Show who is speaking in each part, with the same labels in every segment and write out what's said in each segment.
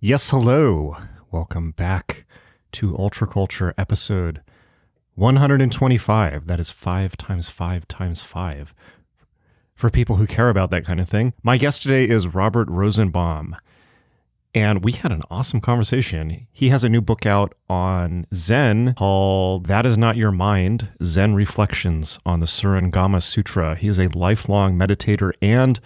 Speaker 1: Yes, hello. Welcome back to Ultra Culture episode 125. That is 5 times 5 times 5 for people who care about that kind of thing. My guest today is Robert Rosenbaum, and we had an awesome conversation. He has a new book out on Zen called That Is Not Your Mind, Zen Reflections on the Surangama Sutra. He is a lifelong meditator and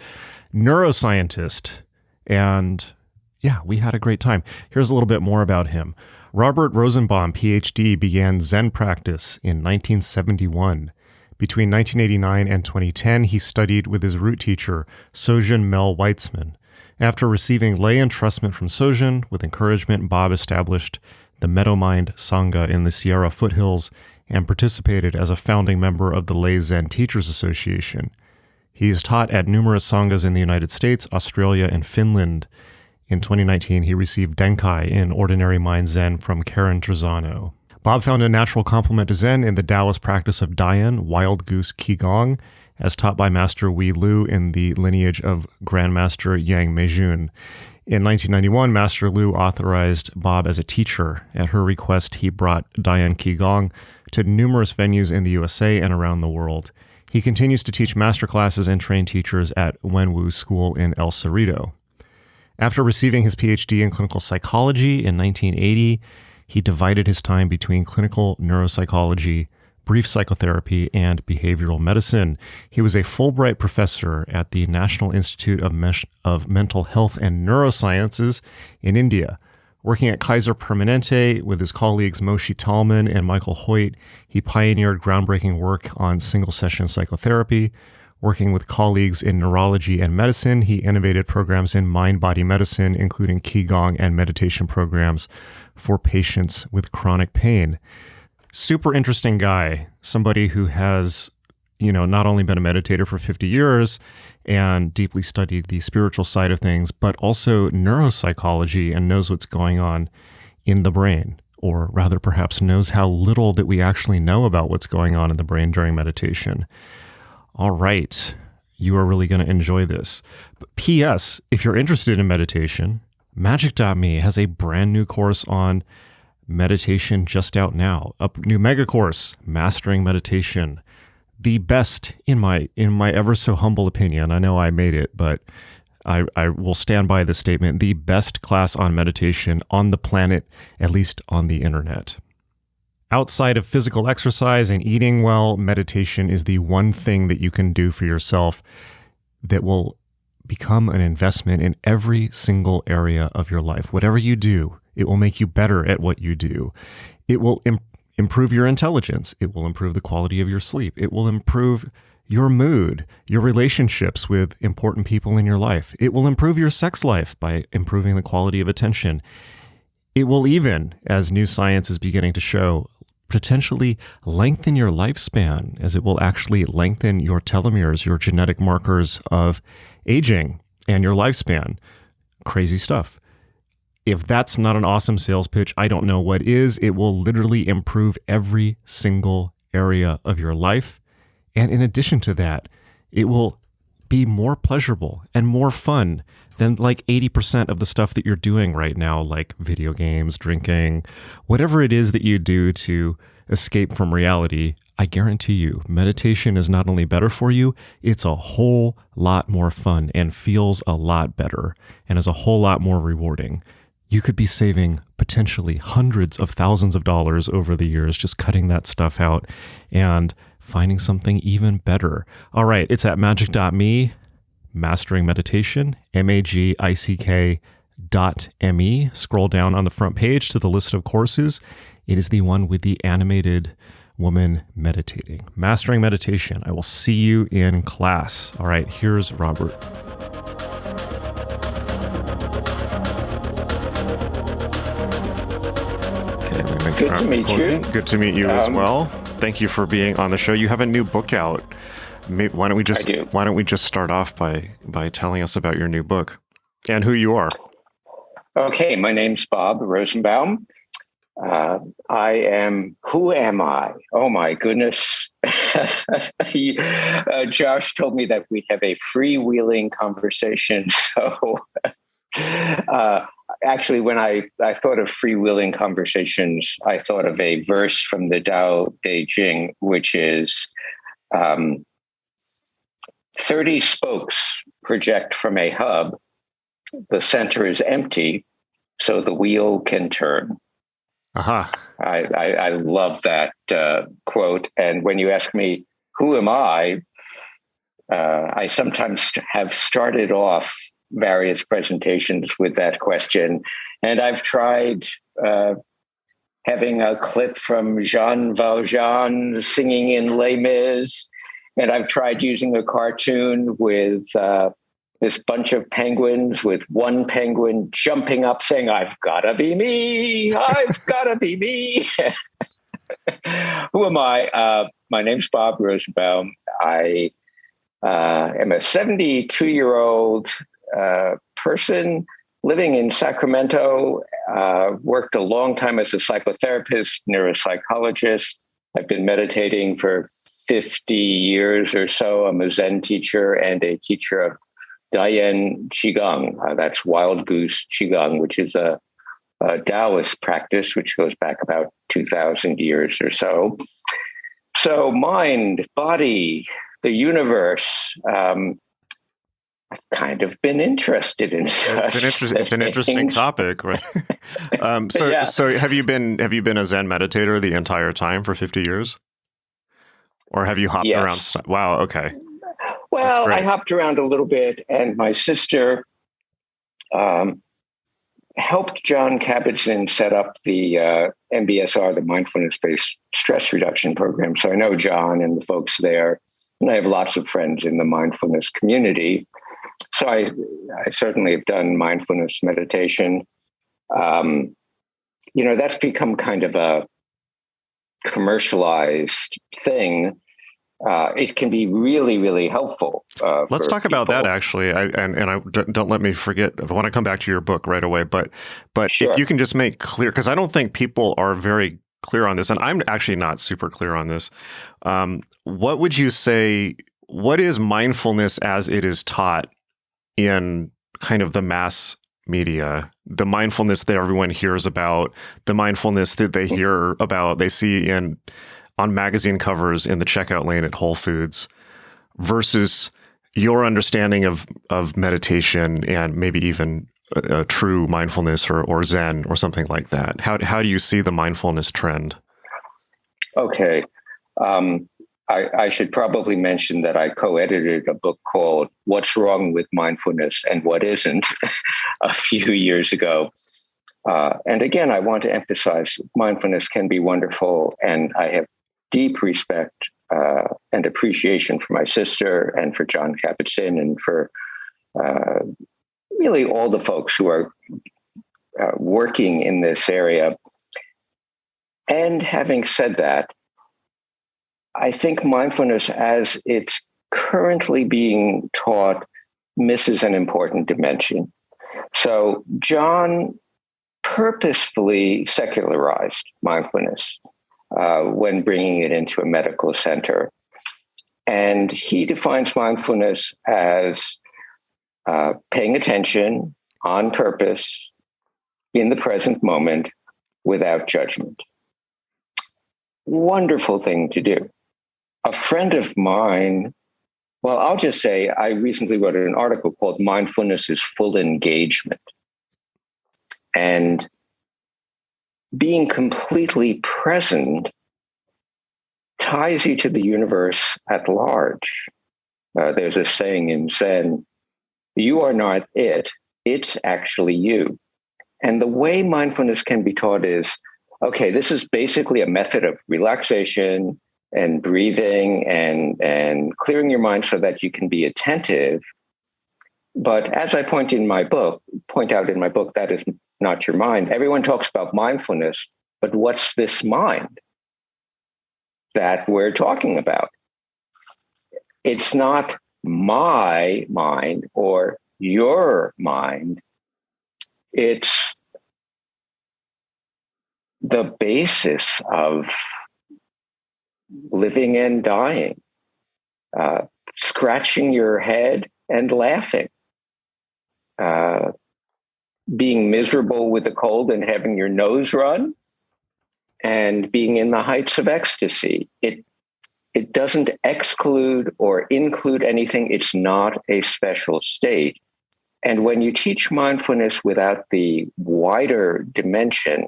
Speaker 1: neuroscientist, and yeah, we had a great time. Here's a little bit more about him. Robert Rosenbaum, PhD, began Zen practice in 1971. Between 1989 and 2010, he studied with his root teacher, Sojun Mel Weitzman. After receiving lay entrustment from Sojun, with encouragement, Bob established the Meadowmind Sangha in the Sierra foothills and participated as a founding member of the Lay Zen Teachers Association. He is taught at numerous sanghas in the United States, Australia, and Finland. In 2019, he received Denkai in Ordinary Mind Zen from Karen Trezano. Bob found a natural complement to Zen in the Taoist practice of Dian, Wild Goose Qigong, as taught by Master Wei Lu in the lineage of Grandmaster Yang Meijun. In 1991, Master Lu authorized Bob as a teacher. At her request, he brought Dian Qigong to numerous venues in the USA and around the world. He continues to teach masterclasses and train teachers at Wenwu School in El Cerrito. After receiving his PhD in clinical psychology in 1980, he divided his time between clinical neuropsychology, brief psychotherapy, and behavioral medicine. He was a Fulbright professor at the National Institute of Mental Health and Neurosciences in India. Working at Kaiser Permanente with his colleagues Moshe Talman and Michael Hoyt, he pioneered groundbreaking work on single-session psychotherapy. Working with colleagues in neurology and medicine, he innovated programs in mind-body medicine, including Qigong and meditation programs for patients with chronic pain. Super interesting guy, somebody who has, not only been a meditator for 50 years and deeply studied the spiritual side of things, but also neuropsychology and knows what's going on in the brain, or rather perhaps knows how little that we actually know about what's going on in the brain during meditation. All right, you are really going to enjoy this. But P.S., if you're interested in meditation, Magic.me has a brand new course on meditation just out now. A new mega course, Mastering Meditation. The best, in my ever so humble opinion. I know I made it, but I will stand by this statement. The best class on meditation on the planet, at least on the internet. Outside of physical exercise and eating well, meditation is the one thing that you can do for yourself that will become an investment in every single area of your life. Whatever you do, it will make you better at what you do. It will improve your intelligence. It will improve the quality of your sleep. It will improve your mood, your relationships with important people in your life. It will improve your sex life by improving the quality of attention. It will even, as new science is beginning to show, potentially lengthen your lifespan, as it will actually lengthen your telomeres, your genetic markers of aging and your lifespan. Crazy stuff. If that's not an awesome sales pitch, I don't know what is. It will literally improve every single area of your life. And in addition to that, it will be more pleasurable and more fun than like 80% of the stuff that you're doing right now, like video games, drinking, whatever it is that you do to escape from reality. I guarantee you, meditation is not only better for you, it's a whole lot more fun and feels a lot better and is a whole lot more rewarding. You could be saving potentially hundreds of thousands of dollars over the years just cutting that stuff out and finding something even better. All right, it's at magic.me. Mastering Meditation, magick.me. Scroll down on the front page to the list of courses. It is the one with the animated woman meditating. Mastering Meditation. I will see you in class. All right, here's Robert. Okay, let me make sure I'm recording. Good to meet you as well. Thank you for being on the show. You have a new book out. Why don't we just start off by telling us about your new book and who you are?
Speaker 2: Okay, my name's Bob Rosenbaum. Who am I? Oh my goodness. Josh told me that we'd have a freewheeling conversation. So Actually, when I thought of freewheeling conversations, I thought of a verse from the Tao Te Ching, which is 30 spokes project from a hub. The center is empty, so the wheel can turn.
Speaker 1: Aha.
Speaker 2: I love that quote. And when you ask me, who am I sometimes have started off various presentations with that question. And I've tried having a clip from Jean Valjean singing in Les Mis, and I've tried using a cartoon with this bunch of penguins with one penguin jumping up saying, I've got to be me, I've got to be me. Who am I? My name's Bob Rosenbaum. I am a 72-year-old person living in Sacramento, worked a long time as a psychotherapist, neuropsychologist. I've been meditating for 50 years or so. I'm a Zen teacher and a teacher of Dian Qigong. That's wild goose Qigong, which is a Taoist practice, which goes back about 2,000 years or so. So mind, body, the universe, I've kind of been interested in such
Speaker 1: It's an interesting topic, right? So have you been a Zen meditator the entire time for 50 years? Or have you hopped around? Wow, okay.
Speaker 2: Well, I hopped around a little bit, and my sister helped John Kabat-Zinn set up the MBSR, the Mindfulness-Based Stress Reduction Program. So I know John and the folks there, and I have lots of friends in the mindfulness community. So I certainly have done mindfulness meditation. That's become kind of a commercialized thing. It can be really, really helpful.
Speaker 1: Let's talk about that, actually. Don't let me forget. I want to come back to your book right away, but
Speaker 2: sure.
Speaker 1: If you can just make clear, because I don't think people are very clear on this, and I'm actually not super clear on this. What would you say? What is mindfulness as it is taught in kind of the mass media? The mindfulness that everyone hears about, the mindfulness that they hear about, they see on magazine covers in the checkout lane at Whole Foods, versus your understanding of meditation and maybe even a true mindfulness or Zen or something like that. How do you see the mindfulness trend?
Speaker 2: Okay. I should probably mention that I co-edited a book called What's Wrong with Mindfulness and What Isn't a few years ago. And again, I want to emphasize mindfulness can be wonderful, and I have deep respect and appreciation for my sister and for John Kabat-Zinn and for really all the folks who are working in this area. And having said that, I think mindfulness as it's currently being taught misses an important dimension. So John purposefully secularized mindfulness when bringing it into a medical center. And he defines mindfulness as paying attention on purpose in the present moment without judgment. Wonderful thing to do. A friend of mine, well, I'll just say I recently wrote an article called Mindfulness is Full Engagement. And being completely present ties you to the universe at large. There's a saying in Zen, you are not it, it's actually you. And the way mindfulness can be taught is, okay, this is basically a method of relaxation and breathing and clearing your mind so that you can be attentive. But as I point out in my book, that is not your mind. Everyone talks about mindfulness, but what's this mind that we're talking about? It's not my mind or your mind. It's the basis of living and dying, scratching your head and laughing, being miserable with a cold and having your nose run and being in the heights of ecstasy. It doesn't exclude or include anything. It's not a special state. And when you teach mindfulness without the wider dimension,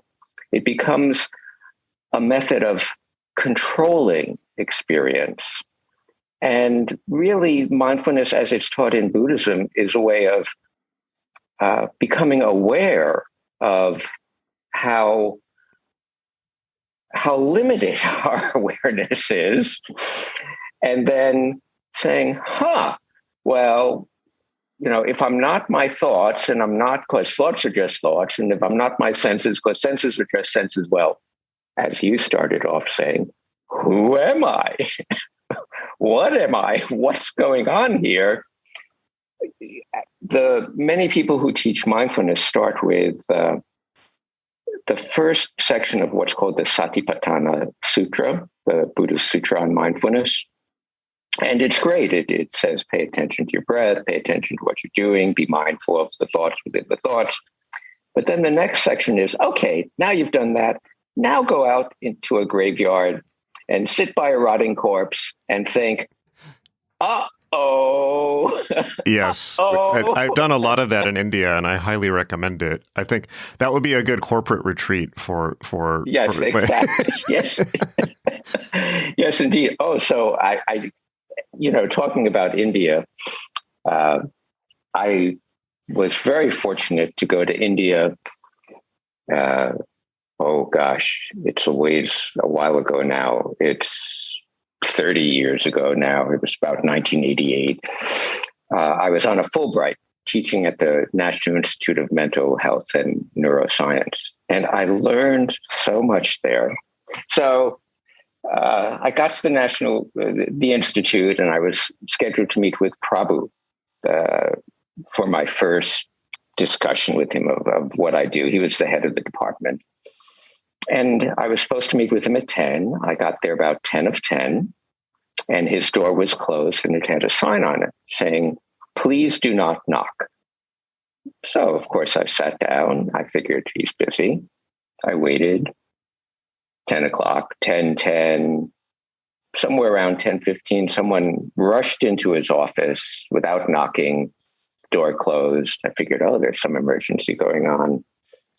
Speaker 2: it becomes a method of controlling experience. And really, mindfulness, as it's taught in Buddhism, is a way of becoming aware of how limited our awareness is, and then saying, well, if I'm not my thoughts, and I'm not, because thoughts are just thoughts, and if I'm not my senses, because senses are just senses, well, as you started off saying, who am I? What am I? What's going on here? The many people who teach mindfulness start with the first section of what's called the Satipatthana Sutra, the Buddhist Sutra on mindfulness. And it's great. It says, pay attention to your breath, pay attention to what you're doing, be mindful of the thoughts within the thoughts. But then the next section is, okay, now you've done that. Now go out into a graveyard and sit by a rotting corpse and think, uh-oh.
Speaker 1: Yes.
Speaker 2: Uh-oh.
Speaker 1: I've done a lot of that in India, and I highly recommend it. I think that would be a good corporate retreat for
Speaker 2: Yes, exactly. Yes. Yes, indeed. Oh, so I talking about India, I was very fortunate to go to India. Oh gosh, it's a while ago now. It's 30 years ago now. It was about 1988. I was on a Fulbright teaching at the National Institute of Mental Health and Neuroscience, and I learned so much there. So I got to the institute, and I was scheduled to meet with Prabhu for my first discussion with him of what I do. He was the head of the department. And I was supposed to meet with him at 10. I got there about 10 of 10, and his door was closed, and it had a sign on it saying, "Please do not knock." So, of course, I sat down. I figured he's busy. I waited. 10 o'clock, 10:10, somewhere around 10:15, someone rushed into his office without knocking, door closed. I figured, there's some emergency going on.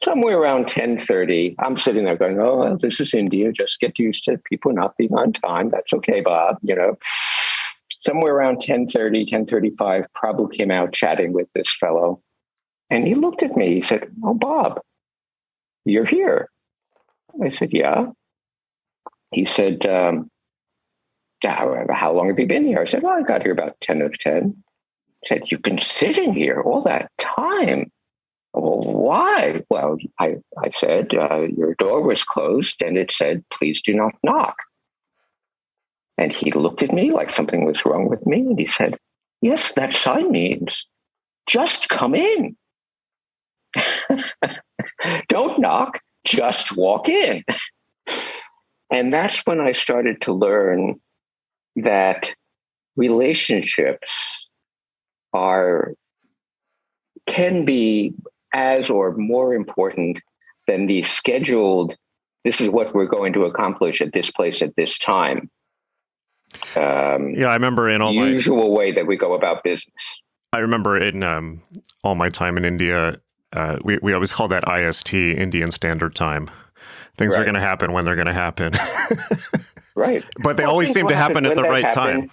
Speaker 2: Somewhere around 10:30, I'm sitting there going, well, this is India. Just get used to people not being on time. That's okay, Bob. Somewhere around 10:30, 10:35, Prabhu came out chatting with this fellow. And he looked at me. He said, "Oh, Bob, you're here." I said, "Yeah." He said, "How long have you been here?" I said, "I got here about 10 of 10. He said, "You've been sitting here all that time. Well, why?" Well, I said, "Your door was closed and it said, 'Please do not knock.'" And he looked at me like something was wrong with me. And he said, "Yes, that sign means just come in. Don't knock, just walk in." And that's when I started to learn that relationships can be as or more important than the scheduled, this is what we're going to accomplish at this place at this time.
Speaker 1: I remember in all
Speaker 2: usual way that we go about business.
Speaker 1: I remember in all my time in India, we always call that IST, Indian Standard Time. Things are going to happen when they're going to happen.
Speaker 2: Right.
Speaker 1: But they always seem to happen at the right time.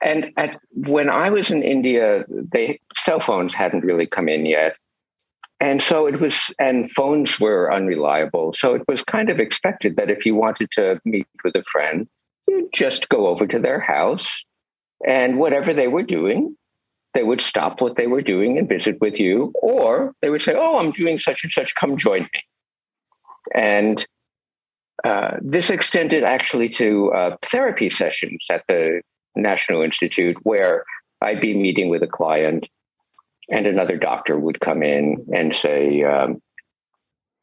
Speaker 2: And when I was in India, cell phones hadn't really come in yet. And so and phones were unreliable. So it was kind of expected that if you wanted to meet with a friend, you'd just go over to their house, and whatever they were doing, they would stop what they were doing and visit with you, or they would say, "Oh, I'm doing such and such, come join me." And this extended actually to therapy sessions at the National Institute, where I'd be meeting with a client and another doctor would come in and say,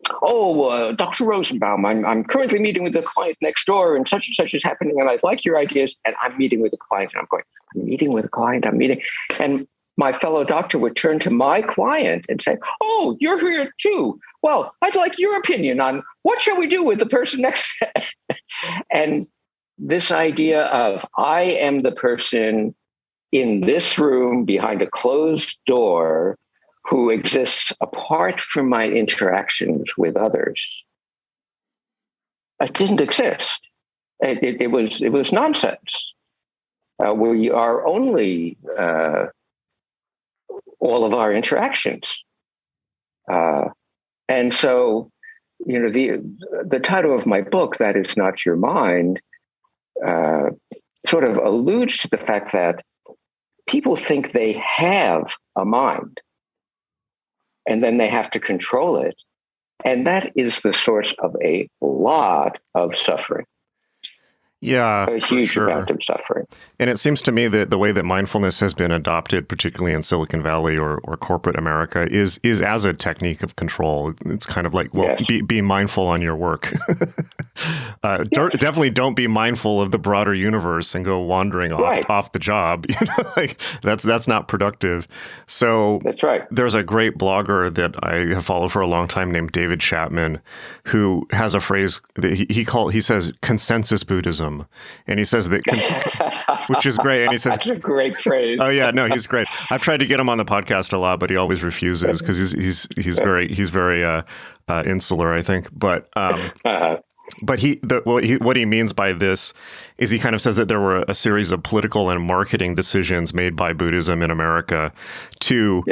Speaker 2: Dr. Rosenbaum, I'm currently meeting with a client next door and such is happening, and I'd like your ideas. And I'm meeting with a client, and I'm going, I'm meeting with a client, I'm meeting. And my fellow doctor would turn to my client and say, "Oh, you're here too. Well, I'd like your opinion on what shall we do with the person next." And this idea of I am the person in this room behind a closed door who exists apart from my interactions with others, it didn't exist. It was nonsense. We are only all of our interactions, and so the title of my book, "That Is Not Your Mind," sort of alludes to the fact that people think they have a mind, and then they have to control it, and that is the source of a lot of suffering.
Speaker 1: Yeah,
Speaker 2: A huge amount of suffering.
Speaker 1: And it seems to me that the way that mindfulness has been adopted, particularly in Silicon Valley or corporate America, is as a technique of control. It's kind of like, well, yes. be mindful on your work. Definitely don't be mindful of the broader universe and go wandering off the job. Like that's not productive. So
Speaker 2: that's right.
Speaker 1: There's a great blogger that I have followed for a long time named David Chapman, who has a phrase that he says consensus Buddhism. And he says that, which is great. And he says,
Speaker 2: that's a great phrase.
Speaker 1: Oh yeah, no, he's great. I've tried to get him on the podcast a lot, but he always refuses because he's very insular, I think. But what he means by this is he kind of says that there were a series of political and marketing decisions made by Buddhism in America to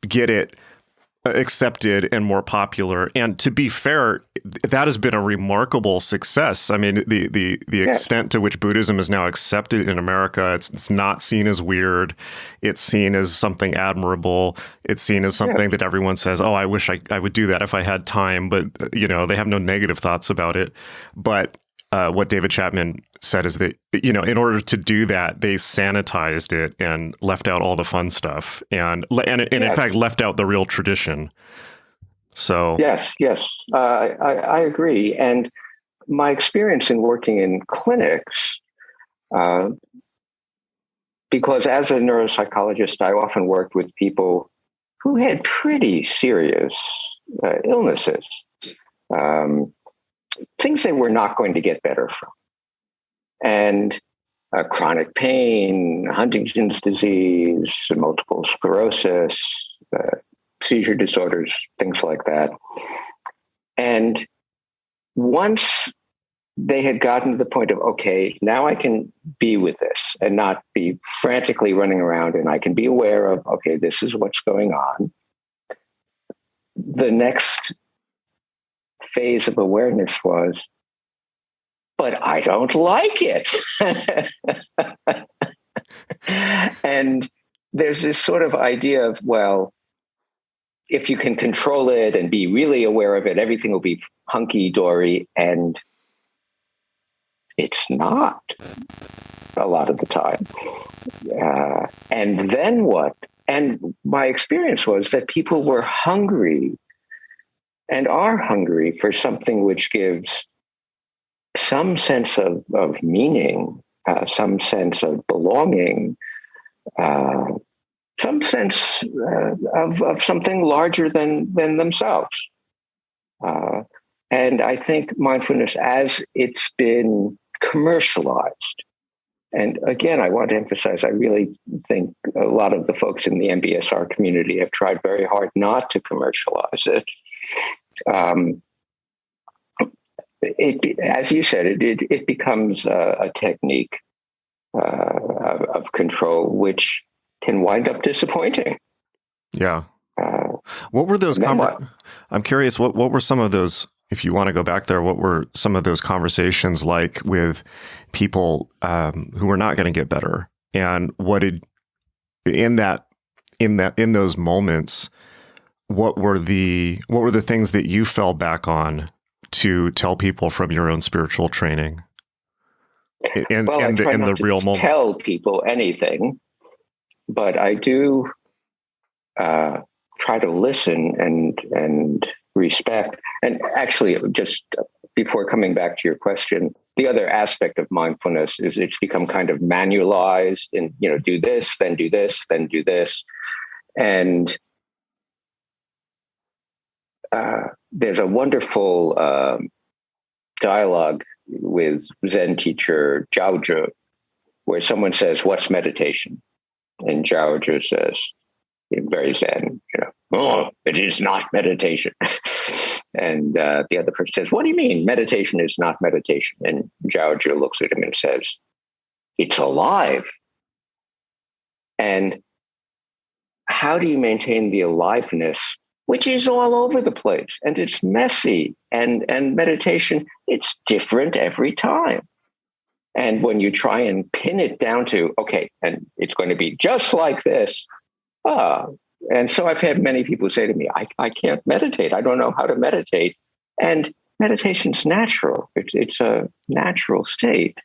Speaker 1: get it accepted and more popular. And to be fair, that has been a remarkable success. I mean, the extent to which Buddhism is now accepted in America, it's not seen as weird. It's seen as something admirable. It's seen as something that everyone says, "Oh, I wish I would do that if I had time." But, they have no negative thoughts about it. But what David Chapman said is that, in order to do that, they sanitized it and left out all the fun stuff and in fact, left out the real tradition. So
Speaker 2: yes, I agree. And my experience in working in clinics, because as a neuropsychologist, I often worked with people who had pretty serious illnesses. Things they were not going to get better from. And chronic pain, Huntington's disease, multiple sclerosis, seizure disorders, things like that. And once they had gotten to the point of, okay, now I can be with this and not be frantically running around, and I can be aware of, okay, this is what's going on. The next phase of awareness was, but I don't like it. And there's this sort of idea of, well, if you can control it and be really aware of it, everything will be hunky-dory. And it's not a lot of the time. And then what? And my experience was that people were hungry and are hungry for something which gives some sense of meaning, some sense of belonging, some sense of something larger than themselves. And I think mindfulness, as it's been commercialized, and again, I want to emphasize, I really think a lot of the folks in the MBSR community have tried very hard not to commercialize it. As you said, it becomes a technique of control, which can wind up disappointing.
Speaker 1: Yeah. What were those? I'm curious. What were some of those? If you want to go back there, what were some of those conversations like with people who were not going to get better? And what did in those moments? What were the things that you fell back on to tell people from your own spiritual training? In the real moment,
Speaker 2: tell people anything, but I do try to listen and respect. And actually, just before coming back to your question, the other aspect of mindfulness is it's become kind of manualized and, do this, then do this, then do this. And there's a wonderful dialogue with Zen teacher Zhao Zhu, where someone says, "What's meditation?" And Zhao Zhu says, very Zen, "Oh, it is not meditation." And the other person says, "What do you mean meditation is not meditation?" And Zhao Zhu looks at him and says, "It's alive." And how do you maintain the aliveness, which is all over the place and it's messy, and meditation, it's different every time. And when you try and pin it down to, okay, and it's going to be just like this. And so I've had many people say to me, I can't meditate. I don't know how to meditate. And meditation's natural. It's a natural state.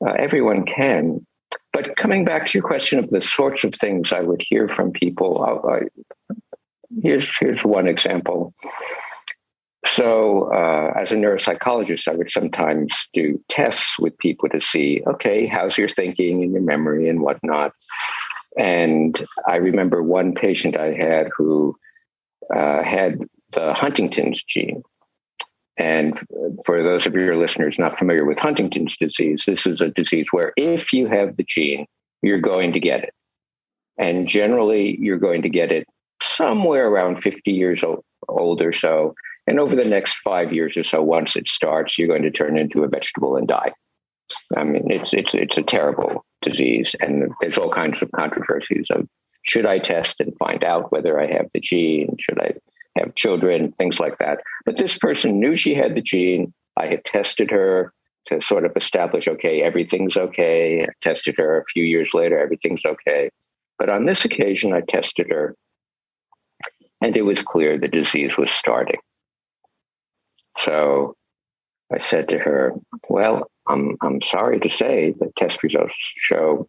Speaker 2: Everyone can. But coming back to your question of the sorts of things I would hear from people, here's one example. So as a neuropsychologist, I would sometimes do tests with people to see, okay, how's your thinking and your memory and whatnot. And I remember one patient I had who had the Huntington's gene. And for those of your listeners not familiar with Huntington's disease, this is a disease where if you have the gene, you're going to get it. And generally, you're going to get it somewhere around 50 years old or so. And over the next 5 years or so, once it starts, you're going to turn into a vegetable and die. I mean, it's a terrible disease. And there's all kinds of controversies of, should I test and find out whether I have the gene? Should I have children? Things like that. But this person knew she had the gene. I had tested her to sort of establish, okay, everything's okay. I tested her a few years later, everything's okay. But on this occasion, I tested her, and it was clear the disease was starting. So I said to her, well, I'm sorry to say the test results show,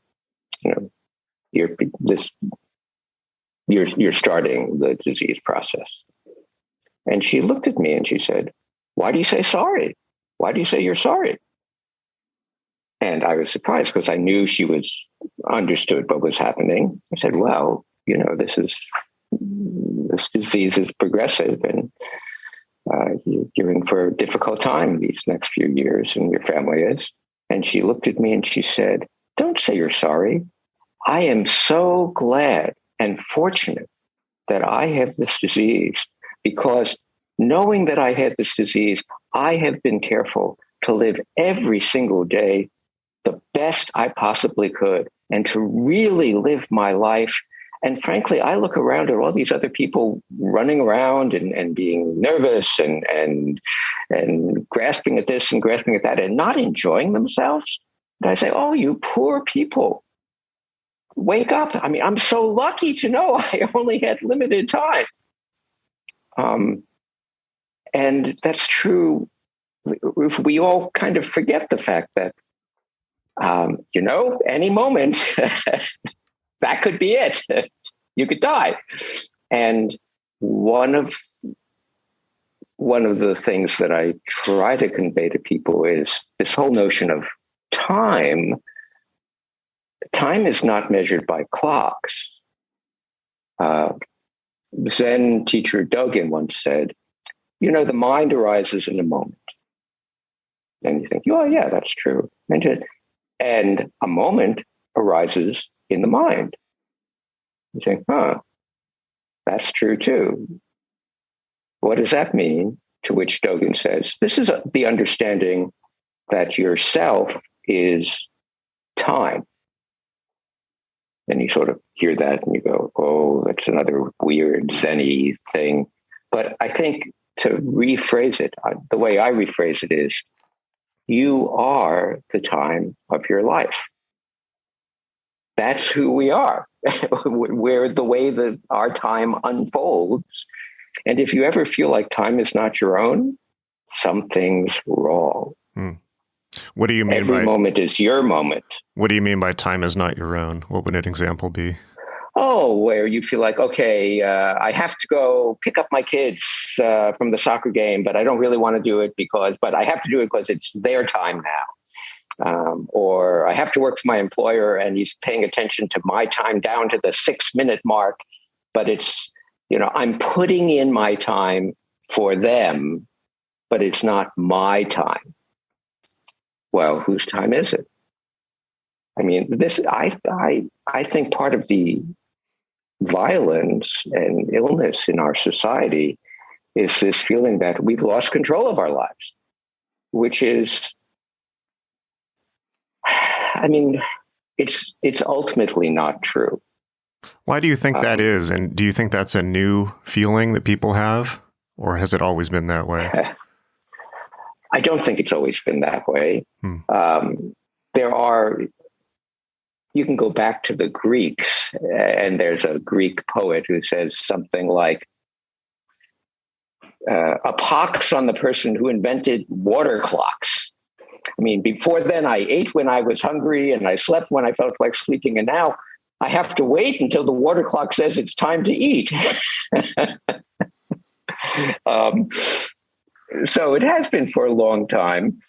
Speaker 2: you're starting the disease process. And she looked at me and she said, why do you say sorry? Why do you say you're sorry? And I was surprised because I knew she understood what was happening. I said, well, this disease is progressive, and you're in for a difficult time these next few years, and your family is. And she looked at me and she said, don't say you're sorry. I am so glad and fortunate that I have this disease, because knowing that I had this disease, I have been careful to live every single day the best I possibly could, and to really live my life. And frankly, I look around at all these other people running around and being nervous and grasping at this and grasping at that and not enjoying themselves. And I say, oh, you poor people, wake up. I mean, I'm so lucky to know I only had limited time. And that's true. We all kind of forget the fact that, any moment, that could be it. You could die. And one of the things that I try to convey to people is this whole notion of time. Time is not measured by clocks. Zen teacher Dogen once said, the mind arises in a moment. And you think, oh, yeah, that's true. And a moment arises in the mind. You think, that's true too. What does that mean? To which Dogen says, this is the understanding that yourself is time. And you sort of hear that and you go, oh, that's another weird Zen-y thing. But I think to rephrase it, the way I rephrase it is, you are the time of your life. That's who we are. We're the way that our time unfolds. And if you ever feel like time is not your own, something's wrong.
Speaker 1: What do you mean
Speaker 2: Every moment is your moment.
Speaker 1: What do you mean by time is not your own? What would an example be?
Speaker 2: where you feel like, okay, I have to go pick up my kids from the soccer game, but I don't really want to do it but I have to do it because it's their time now. Or I have to work for my employer and he's paying attention to my time down to the 6-minute mark, but it's, I'm putting in my time for them, but it's not my time. Well, whose time is it? I mean, I think part of the violence and illness in our society is this feeling that we've lost control of our lives, which is, I mean, it's ultimately not true.
Speaker 1: Why do you think that is? And do you think that's a new feeling that people have, or has it always been that way?
Speaker 2: I don't think it's always been that way. You can go back to the Greeks, and there's a Greek poet who says something like, a pox on the person who invented water clocks. I mean, before then, I ate when I was hungry and I slept when I felt like sleeping. And now I have to wait until the water clock says it's time to eat. So it has been for a long time.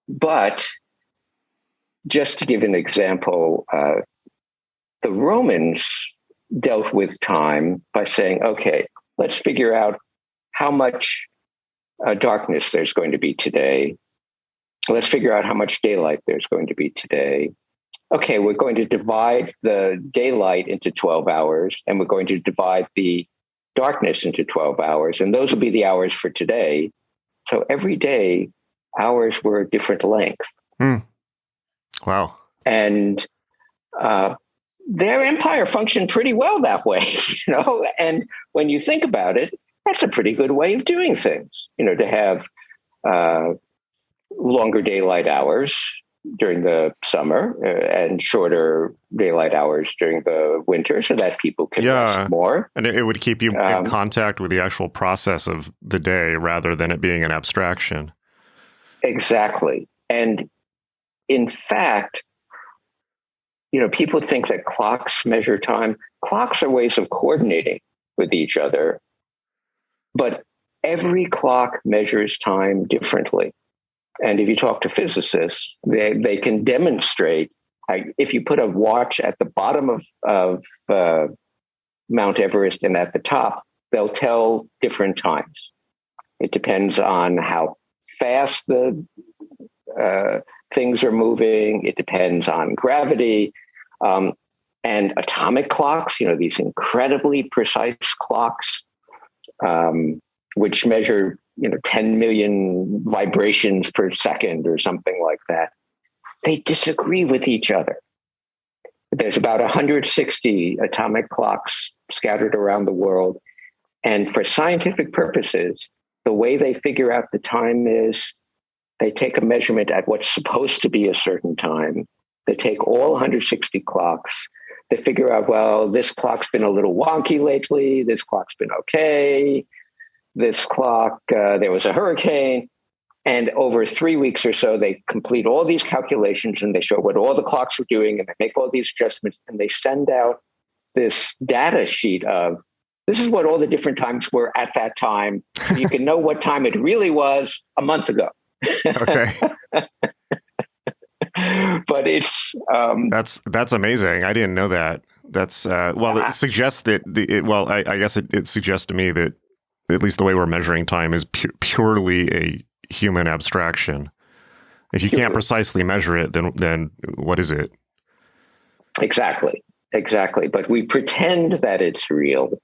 Speaker 2: But just to give an example, the Romans dealt with time by saying, okay, let's figure out how much darkness there's going to be today. Let's figure out how much daylight there's going to be today. Okay, we're going to divide the daylight into 12 hours, and we're going to divide the darkness into 12 hours, and those will be the hours for today. So every day, hours were a different length.
Speaker 1: Wow.
Speaker 2: And their empire functioned pretty well that way, and when you think about it, that's a pretty good way of doing things, to have longer daylight hours during the summer and shorter daylight hours during the winter so that people can rest more.
Speaker 1: And it would keep you in contact with the actual process of the day rather than it being an abstraction.
Speaker 2: Exactly. And in fact, people think that clocks measure time. Clocks are ways of coordinating with each other, but every clock measures time differently. And if you talk to physicists, they can demonstrate if you put a watch at the bottom of Mount Everest and at the top, they'll tell different times. It depends on how fast the things are moving. It depends on gravity. And atomic clocks, these incredibly precise clocks, which measure 10 million vibrations per second or something like that. They disagree with each other. There's about 160 atomic clocks scattered around the world. And for scientific purposes, the way they figure out the time is they take a measurement at what's supposed to be a certain time. They take all 160 clocks. They figure out, well, this clock's been a little wonky lately. This clock's been okay. This clock, there was a hurricane. And over 3 weeks or so, they complete all these calculations and they show what all the clocks are doing and they make all these adjustments and they send out this data sheet of, this is what all the different times were at that time. You can know what time it really was a month ago.
Speaker 1: Okay.
Speaker 2: But it's...
Speaker 1: That's amazing. I didn't know that. That's, it suggests that, I guess it suggests to me that at least the way we're measuring time is purely a human abstraction. If you can't precisely measure it, then what is it?
Speaker 2: Exactly. But we pretend that it's real,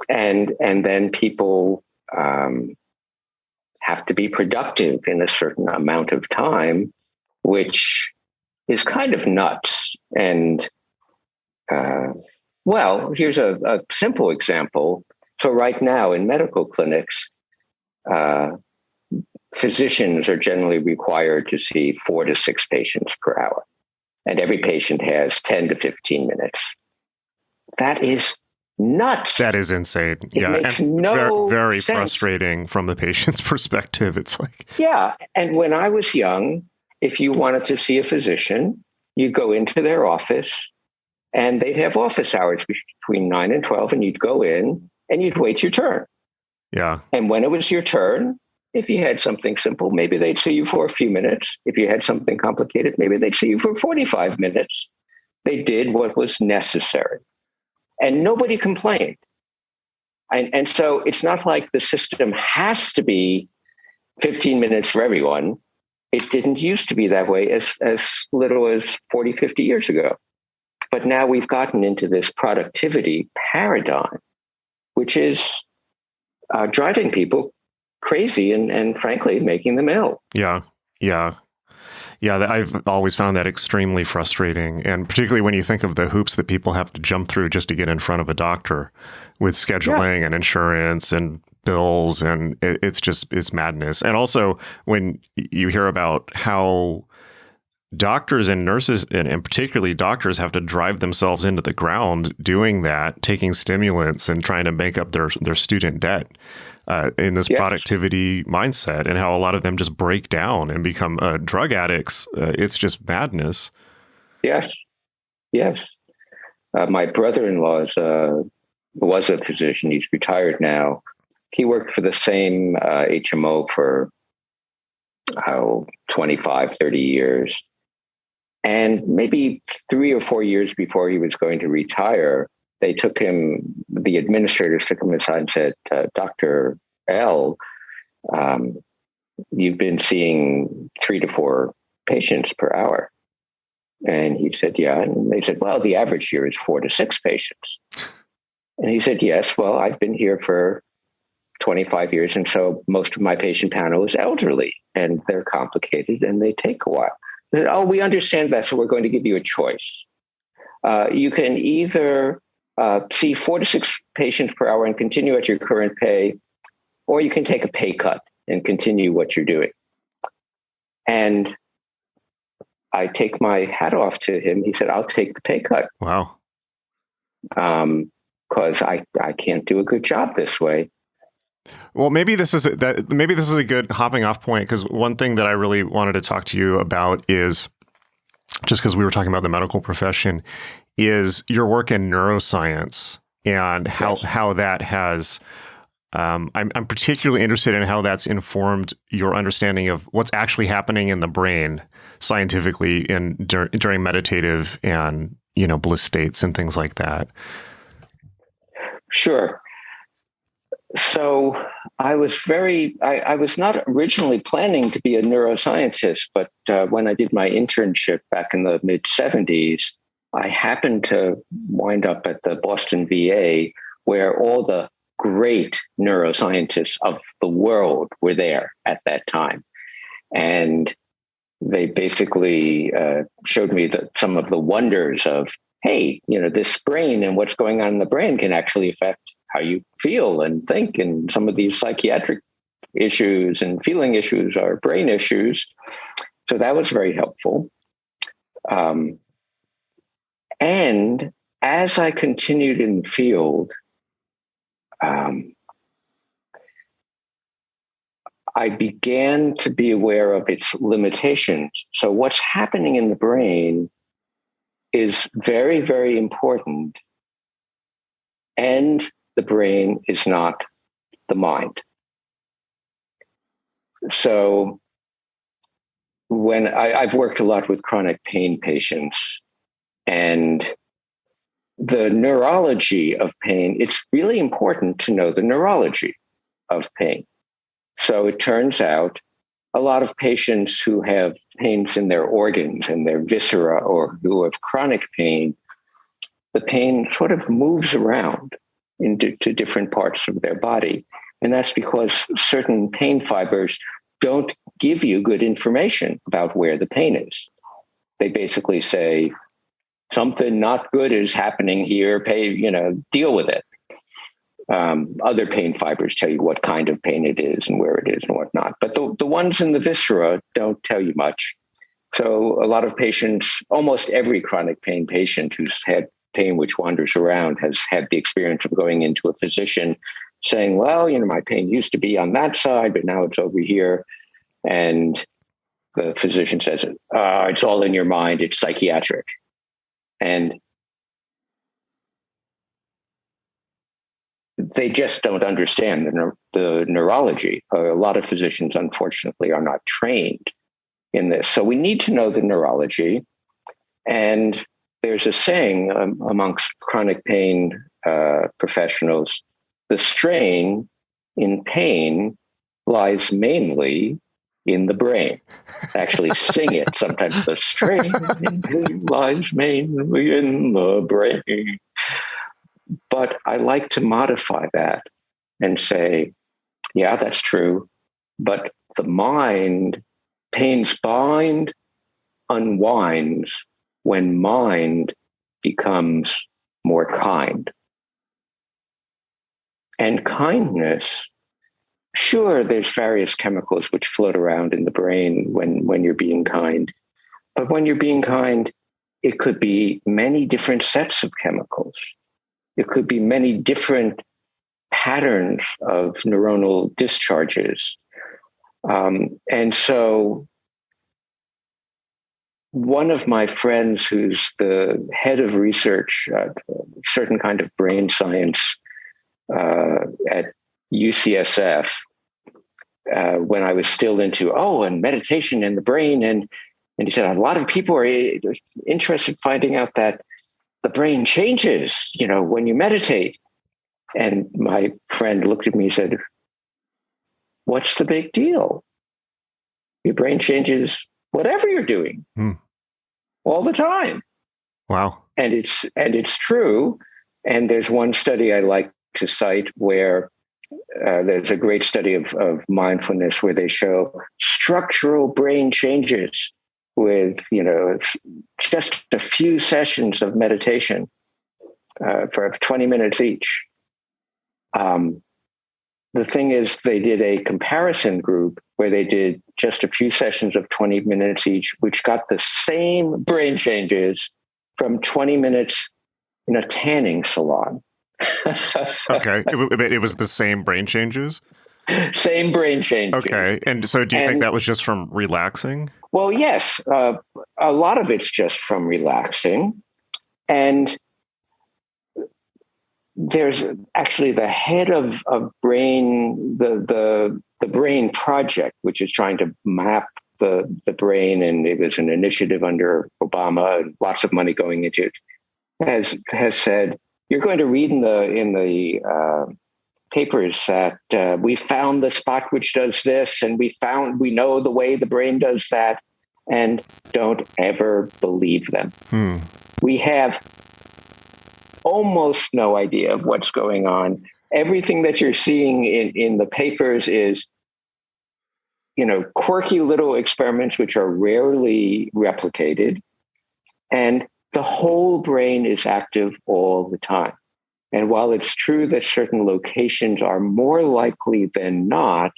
Speaker 2: and then people have to be productive in a certain amount of time, which is kind of nuts. And here's a simple example. So right now in medical clinics, physicians are generally required to see 4 to 6 patients per hour. And every patient has 10 to 15 minutes. That is nuts.
Speaker 1: That is insane.
Speaker 2: It makes no
Speaker 1: very
Speaker 2: sense.
Speaker 1: Frustrating from the patient's perspective. It's like...
Speaker 2: Yeah. And when I was young, if you wanted to see a physician, you'd go into their office, And they'd have office hours between 9 and 12, and you'd go in and you'd wait your turn.
Speaker 1: Yeah.
Speaker 2: And when it was your turn, if you had something simple, maybe they'd see you for a few minutes. If you had something complicated, maybe they'd see you for 45 minutes. They did what was necessary. And nobody complained. And so it's not like the system has to be 15 minutes for everyone. It didn't used to be that way as little as 40, 50 years ago. But now we've gotten into this productivity paradigm, which is driving people crazy and frankly, making them ill.
Speaker 1: Yeah. Yeah. Yeah, I've always found that extremely frustrating. And particularly when you think of the hoops that people have to jump through just to get in front of a doctor with scheduling and insurance and bills. And it's madness. And also when you hear about how doctors and nurses, and particularly doctors, have to drive themselves into the ground doing that, taking stimulants and trying to make up their student debt in this productivity mindset, and how a lot of them just break down and become drug addicts. It's just madness.
Speaker 2: Yes. My brother-in-law was a physician. He's retired now. He worked for the same HMO for 25, 30 years. And maybe 3 or 4 years before he was going to retire, the administrators took him aside and said, Dr. L, you've been seeing 3 to 4 patients per hour. And he said, yeah. And they said, well, the average here is 4 to 6 patients. And he said, yes, well, I've been here for 25 years. And so most of my patient panel is elderly and they're complicated and they take a while. Oh, we understand that, so we're going to give you a choice. You can either see 4 to 6 patients per hour and continue at your current pay, or you can take a pay cut and continue what you're doing. And I take my hat off to him. He said, I'll take the pay cut.
Speaker 1: Wow.
Speaker 2: Because I can't do a good job this way.
Speaker 1: Well, maybe this is a good hopping off point, because one thing that I really wanted to talk to you about is, just because we were talking about the medical profession, is your work in neuroscience and how that has. I'm particularly interested in how that's informed your understanding of what's actually happening in the brain scientifically during meditative and bliss states and things like that.
Speaker 2: Sure. So I was I was not originally planning to be a neuroscientist, but when I did my internship back in the mid-'70s, I happened to wind up at the Boston VA, where all the great neuroscientists of the world were there at that time. And they basically showed me some of the wonders of, hey, this brain and what's going on in the brain can actually affect how you feel and think, and some of these psychiatric issues and feeling issues are brain issues. So that was very helpful. And as I continued in the field, I began to be aware of its limitations. So what's happening in the brain is very, very important. And the brain is not the mind. So when I've worked a lot with chronic pain patients, and the neurology of pain, it's really important to know the neurology of pain. So it turns out a lot of patients who have pains in their organs and their viscera, or who have chronic pain, the pain sort of moves around into different parts of their body. And that's because certain pain fibers don't give you good information about where the pain is. They basically say, something not good is happening here, deal with it. Other pain fibers tell you what kind of pain it is and where it is and whatnot. But the ones in the viscera don't tell you much. So a lot of patients, almost every chronic pain patient who's had pain which wanders around has had the experience of going into a physician saying, well, my pain used to be on that side, but now it's over here. And the physician says, it's all in your mind, it's psychiatric. And they just don't understand the neurology. A lot of physicians, unfortunately, are not trained in this. So we need to know the neurology. And there's a saying amongst chronic pain professionals, the strain in pain lies mainly in the brain. Actually sing it sometimes. The strain in pain lies mainly in the brain. But I like to modify that and say, yeah, that's true. But the mind, pain's bind, unwinds when mind becomes more kind. And kindness, sure, there's various chemicals which float around in the brain when you're being kind. But when you're being kind, it could be many different sets of chemicals. It could be many different patterns of neuronal discharges. And so one of my friends who's the head of research at a certain kind of brain science at UCSF, when I was still into, and meditation and the brain. And he said, a lot of people are interested in finding out that the brain changes, when you meditate. And my friend looked at me and said, what's the big deal? Your brain changes whatever you're doing all the time.
Speaker 1: Wow.
Speaker 2: And it's true. And there's one study I like to cite where there's a great study of mindfulness where they show structural brain changes with, just a few sessions of meditation for 20 minutes each. The thing is, they did a comparison group where they did just a few sessions of 20 minutes each, which got the same brain changes from 20 minutes in a tanning salon.
Speaker 1: Okay. It was the same brain changes?
Speaker 2: Same brain changes.
Speaker 1: Okay. And so do you think that was just from relaxing?
Speaker 2: Well, yes. A lot of it's just from relaxing. And there's actually the head of brain, the Brain Project, which is trying to map the brain, and it was an initiative under Obama, and lots of money going into it, has said, you're going to read in the papers that we found the spot which does this, and we know the way the brain does that, and don't ever believe them. We have almost no idea of what's going on. Everything that you're seeing in the papers is, quirky little experiments which are rarely replicated. And the whole brain is active all the time. And while it's true that certain locations are more likely than not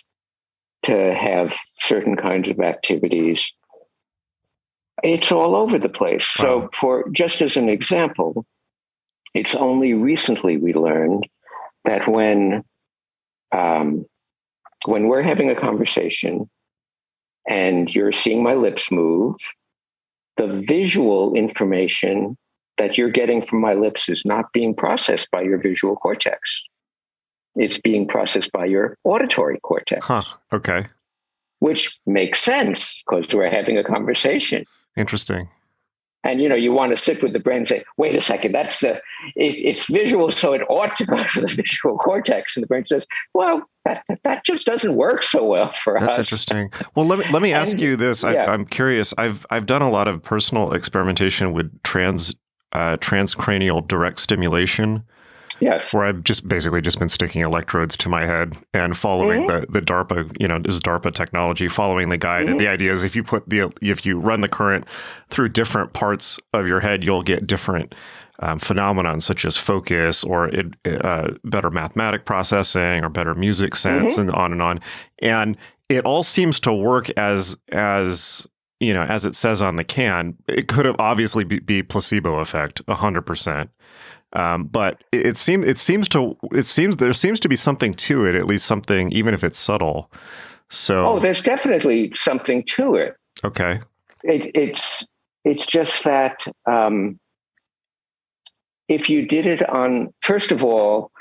Speaker 2: to have certain kinds of activities, it's all over the place.
Speaker 1: Wow.
Speaker 2: So just as an example, it's only recently we learned that when we're having a conversation and you're seeing my lips move, the visual information that you're getting from my lips is not being processed by your visual cortex. It's being processed by your auditory cortex.
Speaker 1: Huh. Okay.
Speaker 2: Which makes sense because we're having a conversation.
Speaker 1: Interesting.
Speaker 2: And, you want to sit with the brain and say, wait a second, it's visual, so it ought to go to the visual cortex. And the brain says, well, that just doesn't work so well for us.
Speaker 1: That's interesting. Well, let me ask you this. I'm curious. I've done a lot of personal experimentation with transcranial direct stimulation.
Speaker 2: Yes.
Speaker 1: Where I've basically been sticking electrodes to my head and following the DARPA, this DARPA technology, following the guide. And the idea is if you run the current through different parts of your head, you'll get different phenomenon such as focus or better mathematic processing or better music sense and on and on. And it all seems to work as it says on the can. It could have obviously be placebo effect 100%. But there seems to be something to it, at least something, even if it's subtle. So,
Speaker 2: there's definitely something to it.
Speaker 1: Okay.
Speaker 2: It's just that if you did it on, first of all,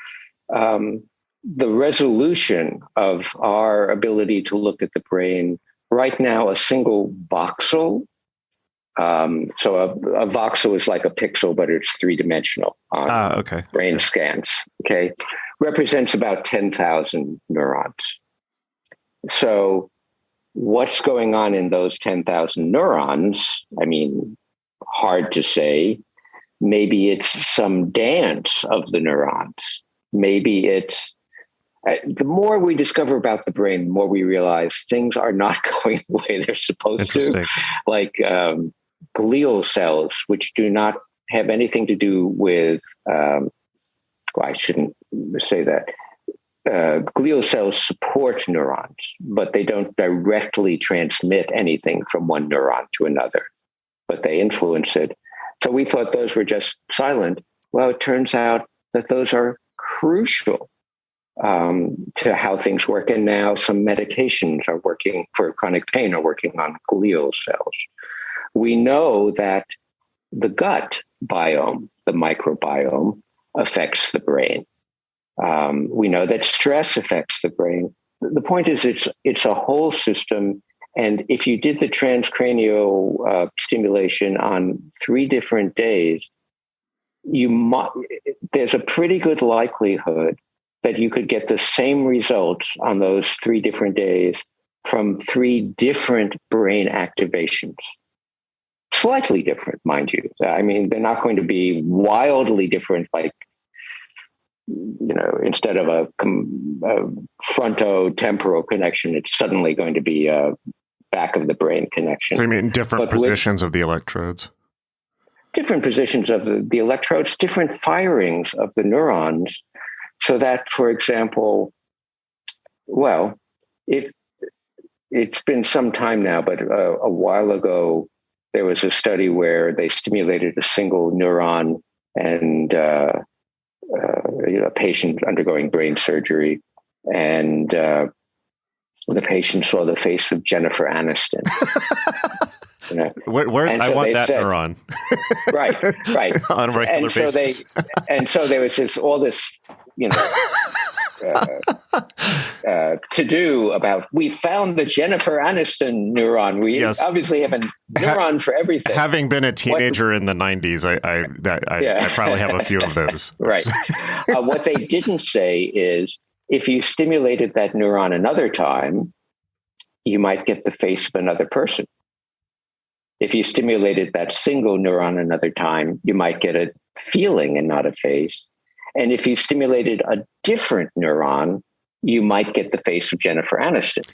Speaker 2: the resolution of our ability to look at the brain right now, a single voxel. So a voxel is like a pixel, but it's three-dimensional on brain scans. Okay, represents about 10,000 neurons. So what's going on in those 10,000 neurons? I mean, hard to say. Maybe it's some dance of the neurons. Maybe it's the more we discover about the brain, the more we realize things are not going the way they're supposed to. Like glial cells, which do not have anything to do with, I shouldn't say that. Glial cells support neurons, but they don't directly transmit anything from one neuron to another, but they influence it. So we thought those were just silent. Well, it turns out that those are crucial to how things work. And now some medications are working for chronic pain, are working on glial cells. We know that the gut biome, the microbiome, affects the brain. We know that stress affects the brain. The point is, it's a whole system. And if you did the transcranial stimulation on 3 different days, there's a pretty good likelihood that you could get the same results on those 3 different days from 3 different brain activations. Slightly different, mind you. I mean, they're not going to be wildly different, like, instead of a frontotemporal connection, it's suddenly going to be a back of the brain connection.
Speaker 1: So you mean different positions of the electrodes?
Speaker 2: Different positions of the electrodes, different firings of the neurons. So that, for example, well, it's been some time now, but a while ago, there was a study where they stimulated a single neuron and a patient undergoing brain surgery, and the patient saw the face of Jennifer Aniston.
Speaker 1: I want that neuron.
Speaker 2: right.
Speaker 1: On a regular basis.
Speaker 2: So there was all this, to do about, we found the Jennifer Aniston neuron. We obviously have a neuron for everything.
Speaker 1: Having been a teenager in the 90s, I probably have a few of those.
Speaker 2: Right. What they didn't say is, if you stimulated that neuron another time, you might get the face of another person. If you stimulated that single neuron another time, you might get a feeling and not a face. And if you stimulated a different neuron, you might get the face of Jennifer Aniston.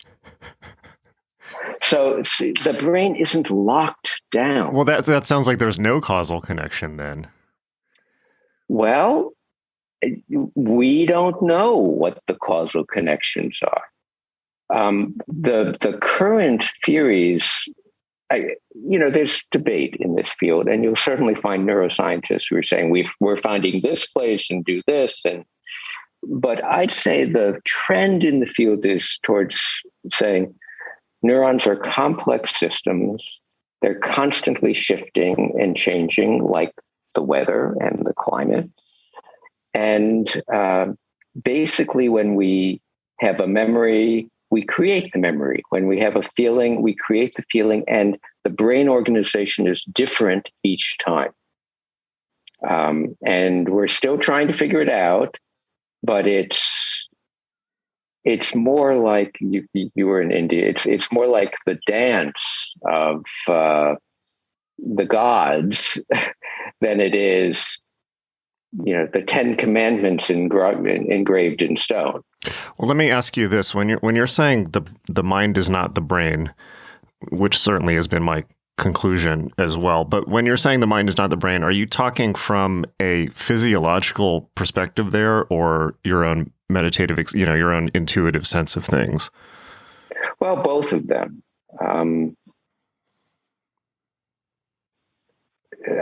Speaker 2: So the brain isn't locked down.
Speaker 1: Well, that sounds like there's no causal connection then.
Speaker 2: Well, we don't know what the causal connections are. The current theories, there's debate in this field, and you'll certainly find neuroscientists who are saying we're finding this place and do this. But I'd say the trend in the field is towards saying neurons are complex systems. They're constantly shifting and changing, like the weather and the climate. And basically, when we have a memory, we create the memory. When we have a feeling, we create the feeling, and the brain organization is different each time. And we're still trying to figure it out, but it's more like you were in India. It's more like the dance of the gods than it is, the 10 Commandments engraved in stone.
Speaker 1: Well, let me ask you this: when you're saying the mind is not the brain, which certainly has been my conclusion as well, but when you're saying the mind is not the brain, are you talking from a physiological perspective there, or your own meditative, your own intuitive sense of things?
Speaker 2: Well, both of them.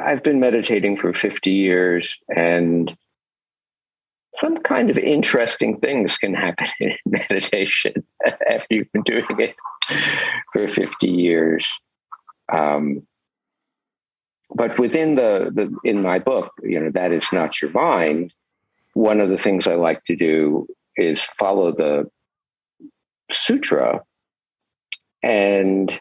Speaker 2: I've been meditating for 50 years, and some kind of interesting things can happen in meditation after you've been doing it for 50 years. But within in my book, that is not your mind. one of the things I like to do is follow the Sutra, and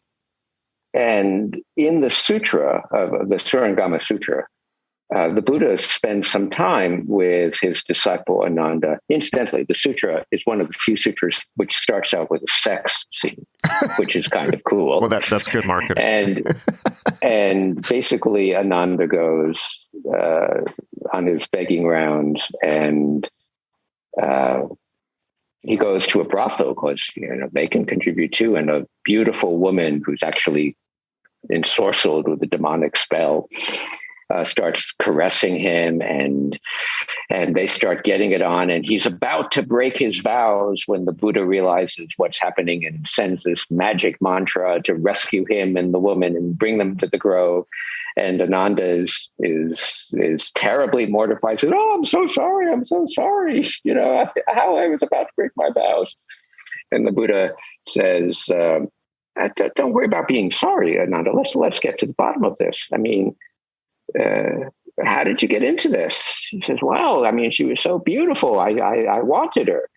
Speaker 2: in the Sutra, of the Surangama Sutra, the Buddha spends some time with his disciple Ananda. Incidentally, the sutra is one of the few sutras which starts out with a sex scene, which is kind of cool.
Speaker 1: Well, that's good marketing.
Speaker 2: And basically, Ananda goes on his begging rounds, and he goes to a brothel because they can contribute too, and a beautiful woman who's actually ensorcelled with a demonic spell starts caressing him, and they start getting it on, and he's about to break his vows when the Buddha realizes what's happening and sends this magic mantra to rescue him and the woman and bring them to the grove. And Ananda is terribly mortified. Says, "Oh, I'm so sorry. How I was about to break my vows." And the Buddha says, "Don't worry about being sorry, Ananda. Let's get to the bottom of this. I mean, how did you get into this?" He says, "Well, I mean, she was so beautiful. I wanted her."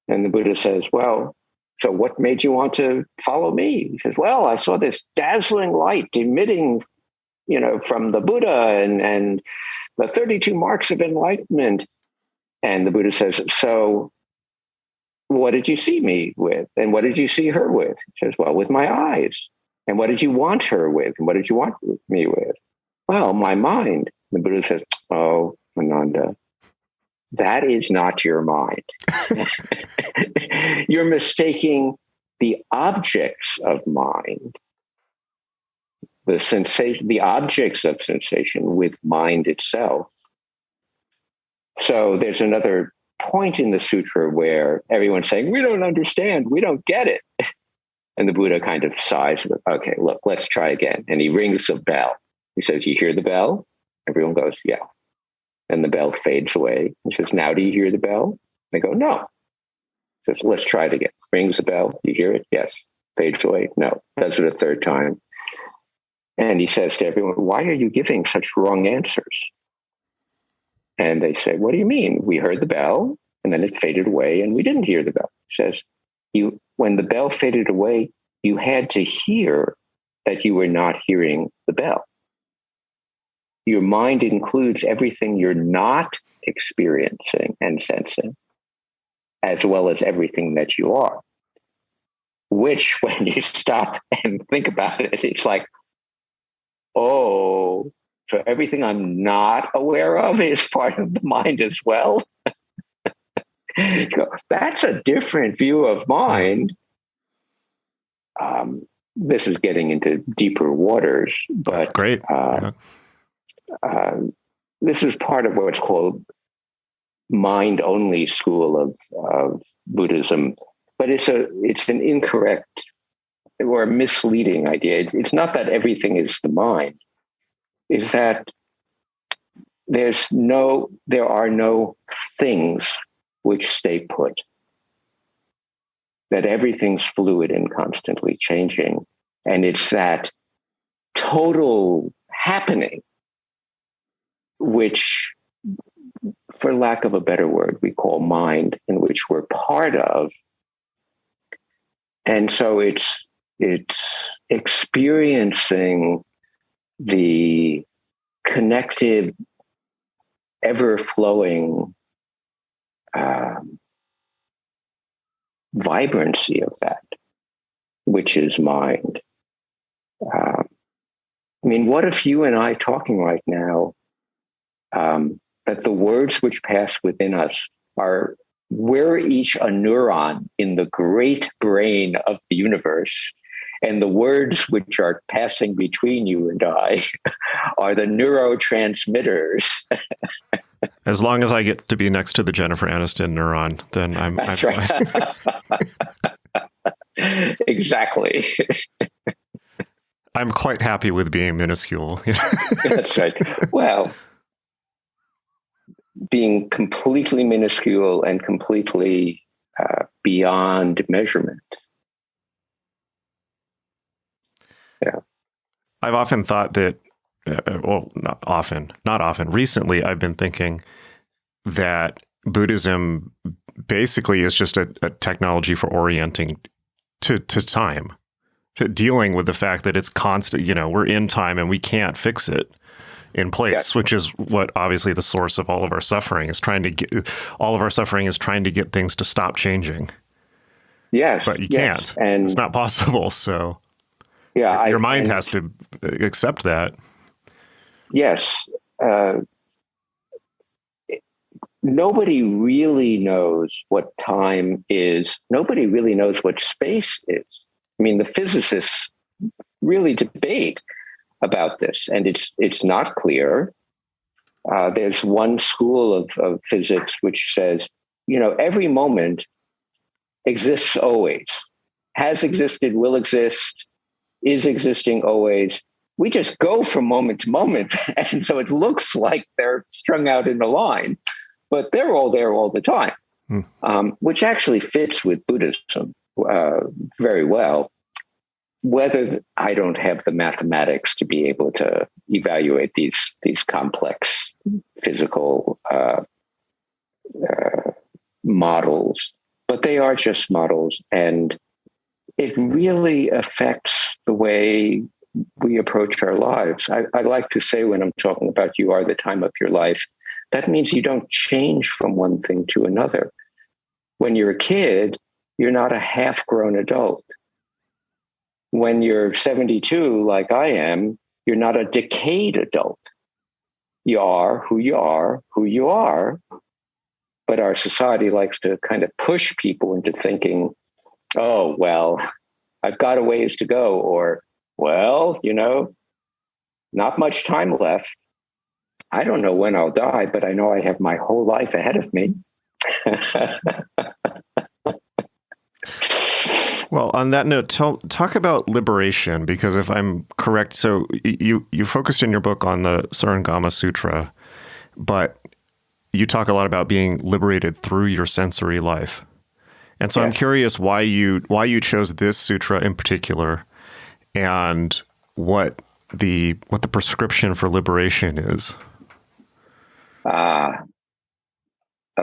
Speaker 2: And the Buddha says, "Well, so what made you want to follow me?" He says, "Well, I saw this dazzling light emitting, from the Buddha and the 32 marks of enlightenment." And the Buddha says, "So what did you see me with? And what did you see her with?" He says, "Well, with my eyes." "And what did you want her with? And what did you want me with?" "Well, my mind." The Buddha says, "Oh, Ananda, that is not your mind. You're mistaking the objects of mind, the sensation, the objects of sensation with mind itself." So there's another point in the sutra where everyone's saying, "We don't understand, we don't get it." And the Buddha kind of sighs, "Okay, look, let's try again." And he rings a bell. He says, "You hear the bell?" Everyone goes, "Yeah." And the bell fades away. He says, "Now do you hear the bell?" They go, "No." He says, "Let's try it again." Rings the bell. You hear it? Yes. Fades away. No. Does it a third time. And he says to everyone, "Why are you giving such wrong answers?" And they say, "What do you mean? We heard the bell and then it faded away and we didn't hear the bell." He says, when the bell faded away, you had to hear that you were not hearing the bell. Your mind includes everything you're not experiencing and sensing, as well as everything that you are. Which, when you stop and think about it, it's like, oh, so everything I'm not aware of is part of the mind as well. That's a different view of mind. This is getting into deeper waters, but
Speaker 1: great.
Speaker 2: This is part of what's called mind-only school of Buddhism, but it's an incorrect or misleading idea. It's not that everything is the mind. It's that there are no things which stay put. That everything's fluid and constantly changing, and it's that total happening, which, for lack of a better word, we call mind, in which we're part of. And so it's experiencing the connected, ever-flowing vibrancy of that, which is mind. What if you and I talking right now, that the words which pass within us we're each a neuron in the great brain of the universe, and the words which are passing between you and I are the neurotransmitters.
Speaker 1: As long as I get to be next to the Jennifer Aniston neuron, then I'm
Speaker 2: right. Exactly.
Speaker 1: I'm quite happy with being minuscule.
Speaker 2: That's right. Well, being completely minuscule and completely beyond measurement. Yeah.
Speaker 1: I've often thought that, not often. Recently, I've been thinking that Buddhism basically is just a technology for orienting to time, to dealing with the fact that it's constant. We're in time and we can't fix it in place,
Speaker 2: Yes.
Speaker 1: which is what obviously the source of all of our suffering is trying to get things to stop changing.
Speaker 2: Yes.
Speaker 1: But you
Speaker 2: yes.
Speaker 1: can't.
Speaker 2: And
Speaker 1: it's not possible. So your mind has to accept that.
Speaker 2: Yes. Nobody really knows what time is. Nobody really knows what space is. I mean, the physicists really debate about this, and it's not clear. There's one school of physics which says, every moment exists always, has existed, will exist, is existing always. We just go from moment to moment. And so it looks like they're strung out in a line, but they're all there all the time, which actually fits with Buddhism very well. Whether I don't have the mathematics to be able to evaluate these complex physical models, but they are just models, and it really affects the way we approach our lives. I like to say when I'm talking about you are the time of your life, that means you don't change from one thing to another. When you're a kid, you're not a half-grown adult. When you're 72, like I am, you're not a decayed adult. You are who you are, but our society likes to kind of push people into thinking, oh, well, I've got a ways to go, or, well, not much time left. I don't know when I'll die, but I know I have my whole life ahead of me.
Speaker 1: Well, on that note, talk about liberation, because if I'm correct, so you focused in your book on the Surangama Sutra, but you talk a lot about being liberated through your sensory life. And so I'm curious why you chose this sutra in particular, and what the prescription for liberation is.
Speaker 2: A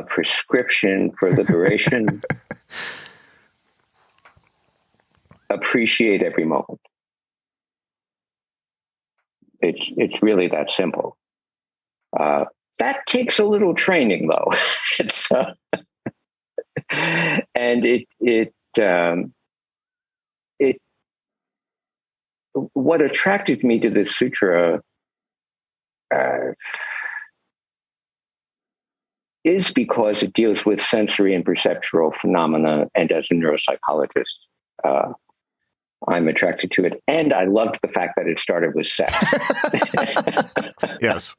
Speaker 2: prescription for liberation. Appreciate every moment. It's really that simple. That takes a little training, though. And what attracted me to this sutra is because it deals with sensory and perceptual phenomena, and as a neuropsychologist, I'm attracted to it. And I loved the fact that it started with sex.
Speaker 1: Yes.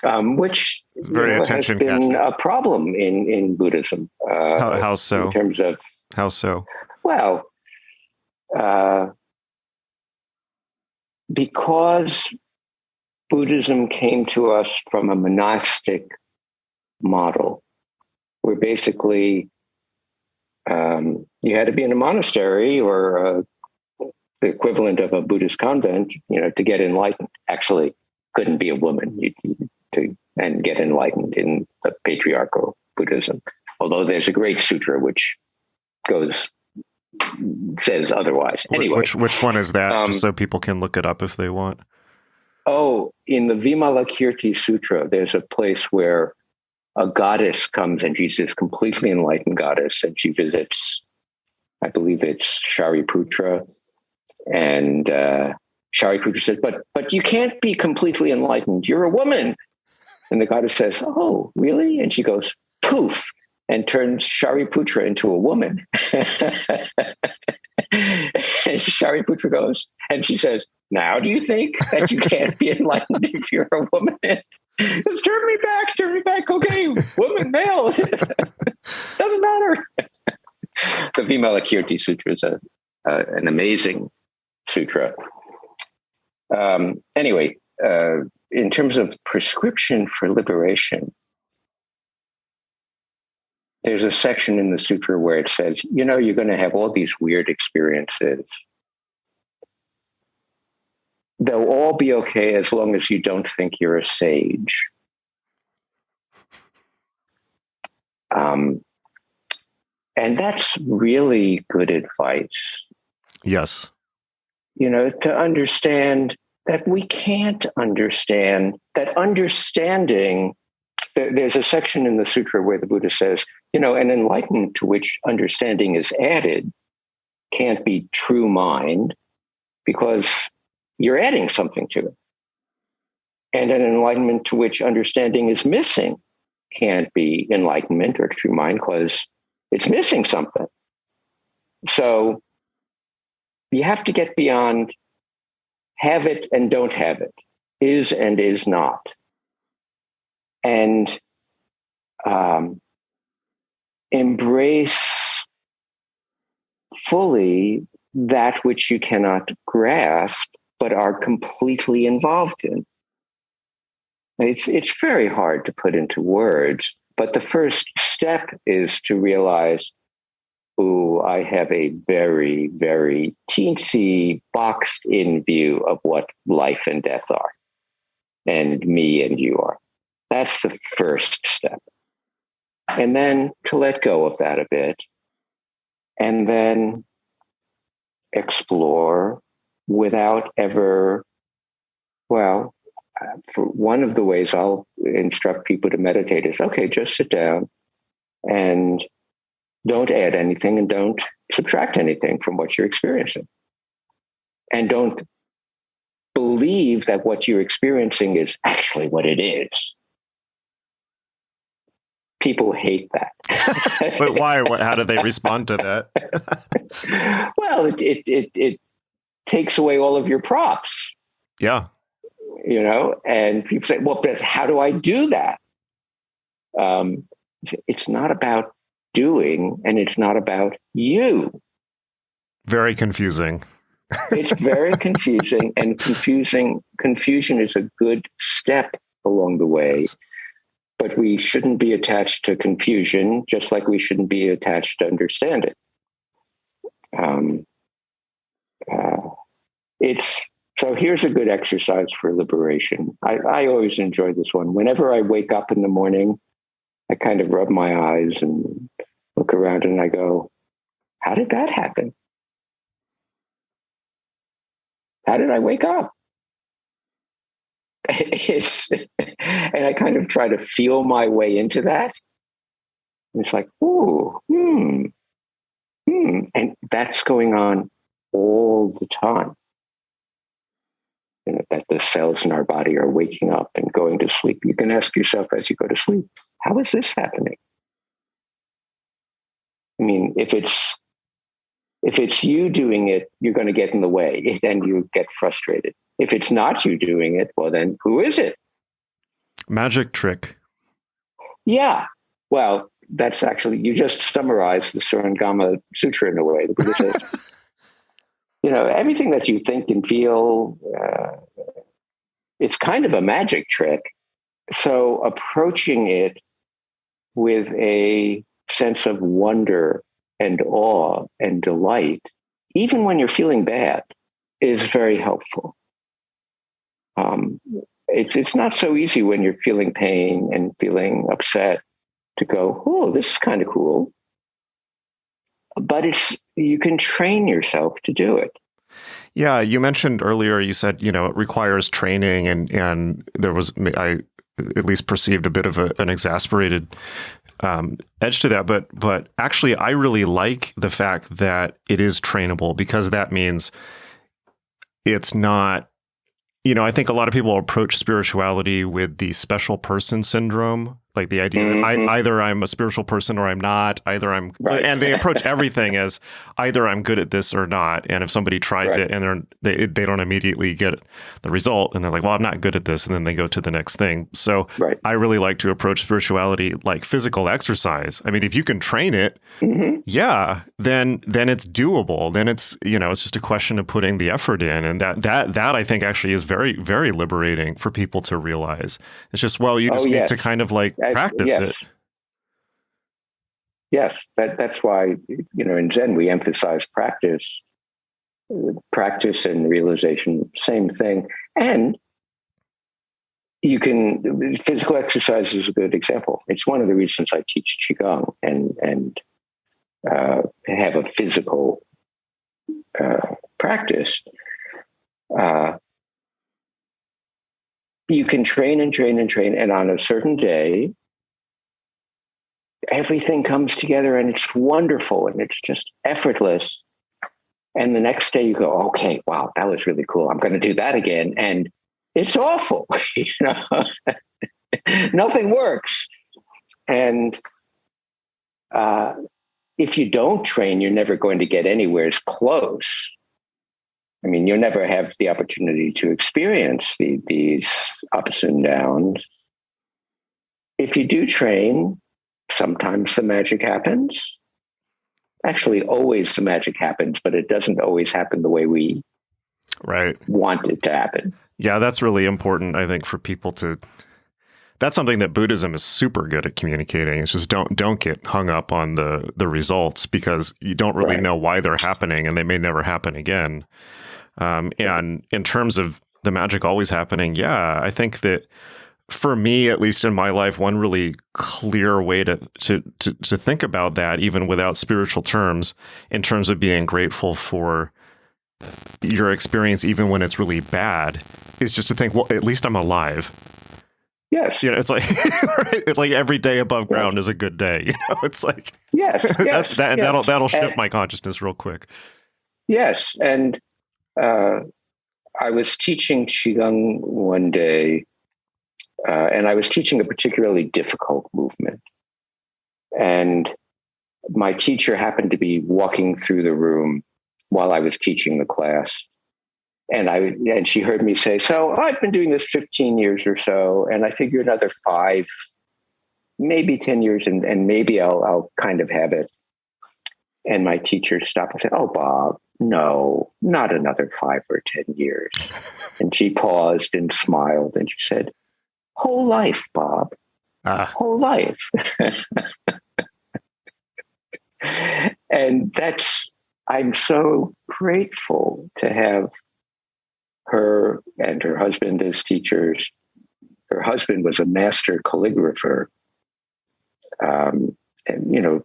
Speaker 2: Which
Speaker 1: it's very
Speaker 2: has been a problem in Buddhism.
Speaker 1: How so?
Speaker 2: In terms of...
Speaker 1: How so?
Speaker 2: Well, because Buddhism came to us from a monastic model, where basically you had to be in a monastery or the equivalent of a Buddhist convent, to get enlightened. Actually, couldn't be a woman and get enlightened in the patriarchal Buddhism. Although there's a great sutra which says otherwise. Anyway,
Speaker 1: which one is that? Just so people can look it up if they want.
Speaker 2: Oh, in the Vimalakirti Sutra, there's a place where a goddess comes, and she's this completely enlightened goddess, and she visits, I believe it's Shariputra, and Shariputra says, but you can't be completely enlightened. You're a woman. And the goddess says, oh, really? And she goes, poof, and turns Shariputra into a woman. And Shariputra goes, and she says, now do you think that you can't be enlightened if you're a woman? Just turn me back. Okay, woman, male. Doesn't matter. The Vimalakirti Sutra is an amazing sutra. Anyway, in terms of prescription for liberation, there's a section in the sutra where it says, you're going to have all these weird experiences. They'll all be okay as long as you don't think you're a sage. Um, and that's really good advice.
Speaker 1: Yes.
Speaker 2: To understand that we can't understand, that understanding, there's a section in the Sutra where the Buddha says, an enlightenment to which understanding is added can't be true mind because you're adding something to it. And an enlightenment to which understanding is missing can't be enlightenment or true mind because it's missing something. So you have to get beyond have it and don't have it, is and is not. And embrace fully that which you cannot grasp, but are completely involved in. It's very hard to put into words, but the first step is to realize, I have a very, very teensy, boxed in view of what life and death are, and me and you are. That's the first step. And then to let go of that a bit, and then explore without ever, for one of the ways I'll instruct people to meditate is, okay, just sit down and don't add anything and don't subtract anything from what you're experiencing. And don't believe that what you're experiencing is actually what it is. People hate that.
Speaker 1: But why? How do they respond to that?
Speaker 2: Well, it takes away all of your props.
Speaker 1: Yeah.
Speaker 2: And people say, well, but how do I do that? It's not about doing, and it's not about you.
Speaker 1: Very confusing.
Speaker 2: It's very confusing, and confusion is a good step along the way.
Speaker 1: Yes.
Speaker 2: But we shouldn't be attached to confusion, just like we shouldn't be attached to understanding. So here's a good exercise for liberation. I always enjoy this one. Whenever I wake up in the morning, I kind of rub my eyes and look around and I go, how did that happen? How did I wake up? And I kind of try to feel my way into that. And it's like, and that's going on all the time. That the cells in our body are waking up and going to sleep. You can ask yourself as you go to sleep, how is this happening? I mean, if it's you doing it, you're going to get in the way, then you get frustrated. If it's not you doing it, well, then who is it?
Speaker 1: Magic trick.
Speaker 2: Yeah. Well, that's actually, you just summarized the Surangama Sutra in a way. The Buddha says, everything that you think and feel, it's kind of a magic trick. So approaching it with a sense of wonder and awe and delight, even when you're feeling bad, is very helpful. It's not so easy when you're feeling pain and feeling upset to go, this is kind of cool. But you can train yourself to do it.
Speaker 1: Yeah, you mentioned earlier, you said, it requires training, and there was, I at least perceived a bit of an exasperated edge to that. But actually, I really like the fact that it is trainable, because that means it's not, I think a lot of people approach spirituality with the special person syndrome, like the idea that either I'm a spiritual person or I'm not, right. And they approach everything as either I'm good at this or not. And if somebody tries it and they don't immediately get the result, and they're like, well, I'm not good at this, and then they go to the next thing. So I really like to approach spirituality like physical exercise. I mean, if you can train it, then it's doable. Then it's, it's just a question of putting the effort in. And that I think actually is very, very liberating for people to realize. It's just, you just need to kind of like practice it.
Speaker 2: Yes, that's why, in Zen, we emphasize practice and realization, same thing. And physical exercise is a good example. It's one of the reasons I teach Qigong and have a physical practice. You can train and train and train, and on a certain day, everything comes together and it's wonderful and it's just effortless. And the next day you go, okay, wow, that was really cool. I'm going to do that again. And it's awful. Nothing works. And if you don't train, you're never going to get anywhere as close. I mean, you'll never have the opportunity to experience these ups and downs. If you do train, sometimes the magic happens. Actually, always the magic happens, but it doesn't always happen the way we want it to happen.
Speaker 1: Yeah, that's really important, I think, for people to... That's something that Buddhism is super good at communicating. It's just don't get hung up on the results, because you don't really know why they're happening, and they may never happen again. And in terms of the magic always happening, yeah, I think that for me, at least in my life, one really clear way to think about that, even without spiritual terms, in terms of being grateful for your experience, even when it's really bad, is just to think, well, at least I'm alive.
Speaker 2: Yes.
Speaker 1: You know, it's like, right? Like every day above ground is a good day. You know, it's like, that'll shift my consciousness real quick.
Speaker 2: Yes. And I was teaching Qigong one day, and I was teaching a particularly difficult movement. And my teacher happened to be walking through the room while I was teaching the class. And she heard me say, so I've been doing this 15 years or so, and I figure another 5, maybe 10 years, and maybe I'll kind of have it. And my teacher stopped and said, oh, Bob, no, not another 5 or 10 years. And she paused and smiled, and she said, whole life, Bob, whole life. And I'm so grateful to have her and her husband as teachers. Her husband was a master calligrapher, and,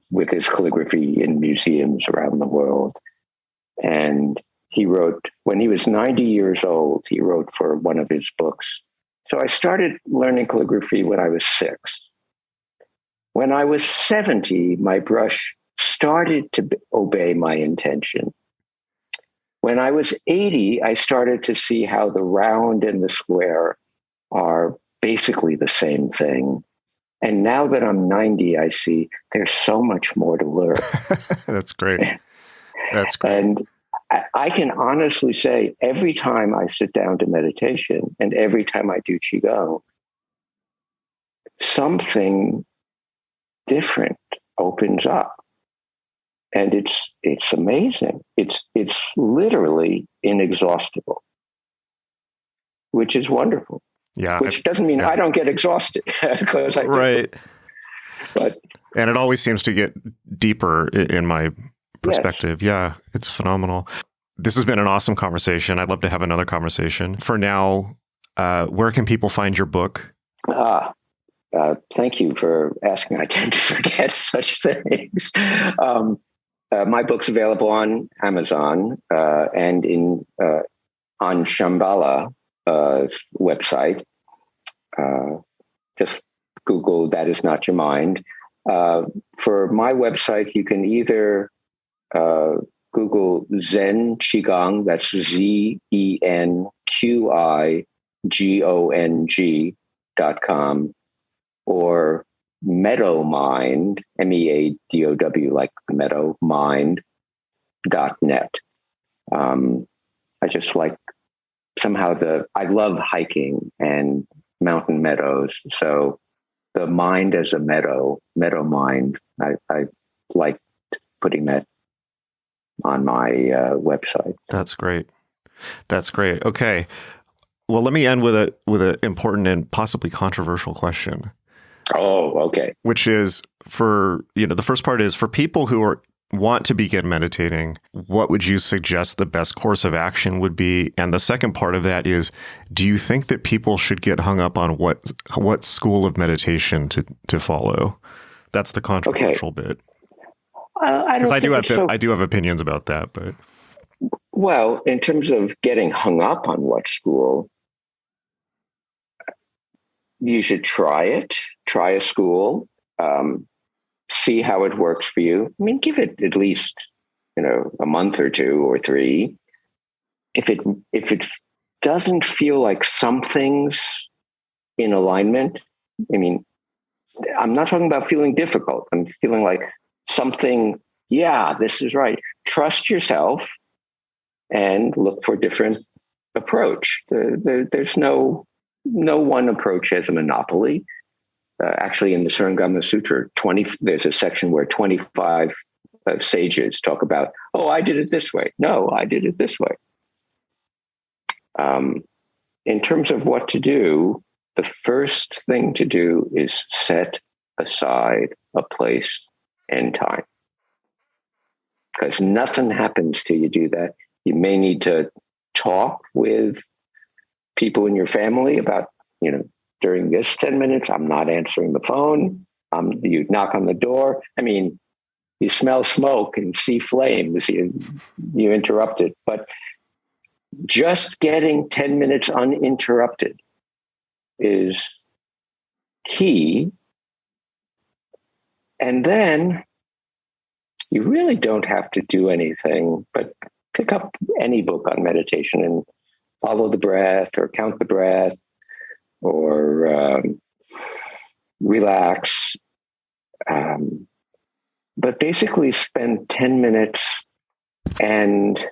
Speaker 2: with his calligraphy in museums around the world. And he wrote, when he was 90 years old, he wrote for one of his books. So I started learning calligraphy when I was 6. When I was 70, my brush started to obey my intention. When I was 80, I started to see how the round and the square are basically the same thing. And now that I'm 90, I see there's so much more to learn.
Speaker 1: That's great. That's great.
Speaker 2: And I can honestly say every time I sit down to meditation and every time I do Qigong, something different opens up. And it's amazing. It's literally inexhaustible, which is wonderful.
Speaker 1: Yeah.
Speaker 2: Which doesn't mean I don't get exhausted, because I do.
Speaker 1: Right.
Speaker 2: But
Speaker 1: and it always seems to get deeper in my perspective. Yes. Yeah, it's phenomenal. This has been an awesome conversation. I'd love to have another conversation. For now, where can people find your book?
Speaker 2: Thank you for asking. I tend to forget such things. My book's available on Amazon and on Shambhala website. Just Google "That Is Not Your Mind." For my website, you can either Google Zen Qigong, that's ZenQigong.com, or Meadow Mind, MEADOW, like the Meadow Mind.net. I just like I love hiking and mountain meadows. So the mind as a meadow mind, I like putting that on my website.
Speaker 1: That's great. That's great. Okay. Well, let me end with an important and possibly controversial question.
Speaker 2: Oh, okay.
Speaker 1: Which is the first part is for people who are want to begin meditating, what would you suggest the best course of action would be? And the second part of that is, do you think that people should get hung up on what school of meditation to follow? That's the controversial bit. Because I do have opinions about that, but
Speaker 2: well, in terms of getting hung up on what school, you should try a school, see how it works for you. I mean, give it at least, a month or 2 or 3. If it doesn't feel like something's in alignment, I mean, I'm not talking about feeling difficult. I'm feeling like something, this is right. Trust yourself and look for a different approach. There's no one approach has a monopoly. Actually, in the Surangama Sutra, there's a section where 25 sages talk about, I did it this way. No, I did it this way. In terms of what to do, the first thing to do is set aside a place and time. Because nothing happens till you do that. You may need to talk with people in your family about, during this 10 minutes, I'm not answering the phone. You knock on the door. I mean, you smell smoke and see flames. You interrupt it. But just getting 10 minutes uninterrupted is key. And then you really don't have to do anything but pick up any book on meditation and follow the breath or count the breath or relax. But basically spend 10 minutes, and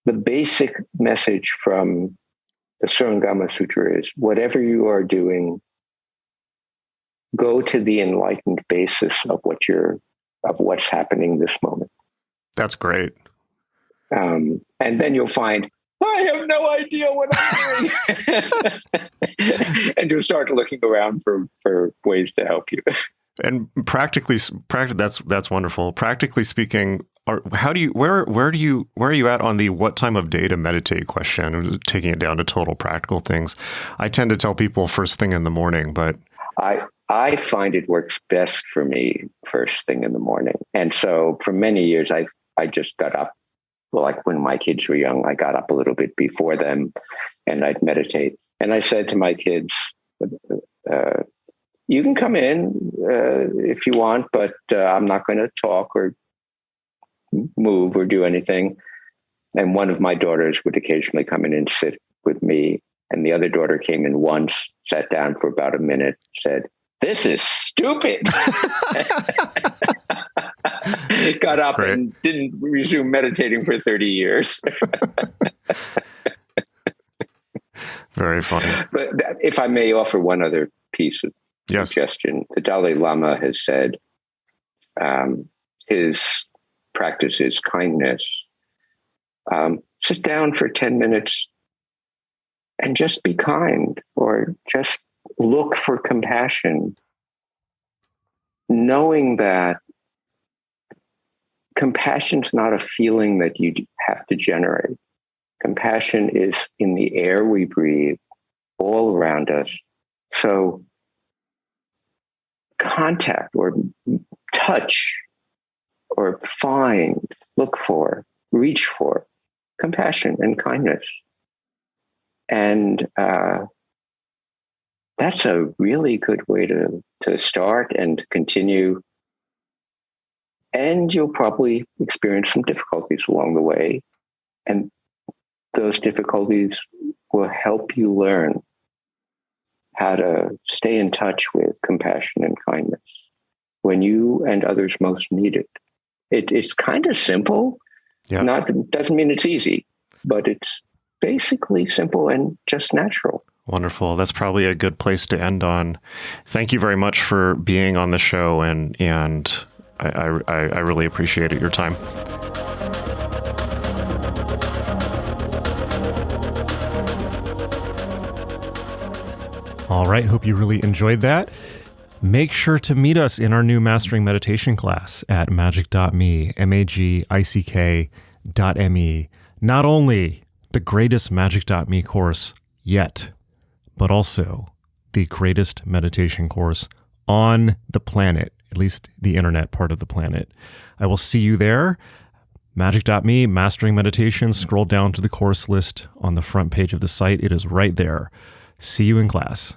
Speaker 2: the basic message from the Surangama Sutra is, whatever you are doing, go to the enlightened basis of what's happening this moment.
Speaker 1: That's great.
Speaker 2: And then you'll find, I have no idea what I'm doing. And you'll start looking around for ways to help you.
Speaker 1: And practically, that's wonderful. Practically speaking, where are you at on the what time of day to meditate question? Taking it down to total practical things. I tend to tell people first thing in the morning, but
Speaker 2: I find it works best for me first thing in the morning. And so for many years, I just got up. Well, like when my kids were young, I got up a little bit before them and I'd meditate. And I said to my kids, you can come in if you want, but I'm not going to talk or move or do anything. And one of my daughters would occasionally come in and sit with me. And the other daughter came in once, sat down for about a minute, said, "This is stupid." Got up and didn't resume meditating for 30 years.
Speaker 1: Very funny.
Speaker 2: But if I may offer one other piece of suggestion, the Dalai Lama has said his practice is kindness. Sit down for 10 minutes and just be kind, or just look for compassion, knowing that compassion's not a feeling that you have to generate. Compassion is in the air we breathe, all around us. So contact or touch or find, look for, reach for compassion and kindness. And that's a really good way to start and continue. And you'll probably experience some difficulties along the way. And those difficulties will help you learn how to stay in touch with compassion and kindness when you and others most need it. It's kind of simple. Yeah. Doesn't mean it's easy, but it's basically simple and just natural.
Speaker 1: Wonderful. That's probably a good place to end on. Thank you very much for being on the show, and I really appreciated your time. All right. Hope you really enjoyed that. Make sure to meet us in our new Mastering Meditation class at magic.me, magick.me. Not only the greatest magic.me course yet, but also the greatest meditation course on the planet, at least the internet part of the planet. I will see you there. Magic.me, Mastering Meditation. Scroll down to the course list on the front page of the site. It is right there. See you in class.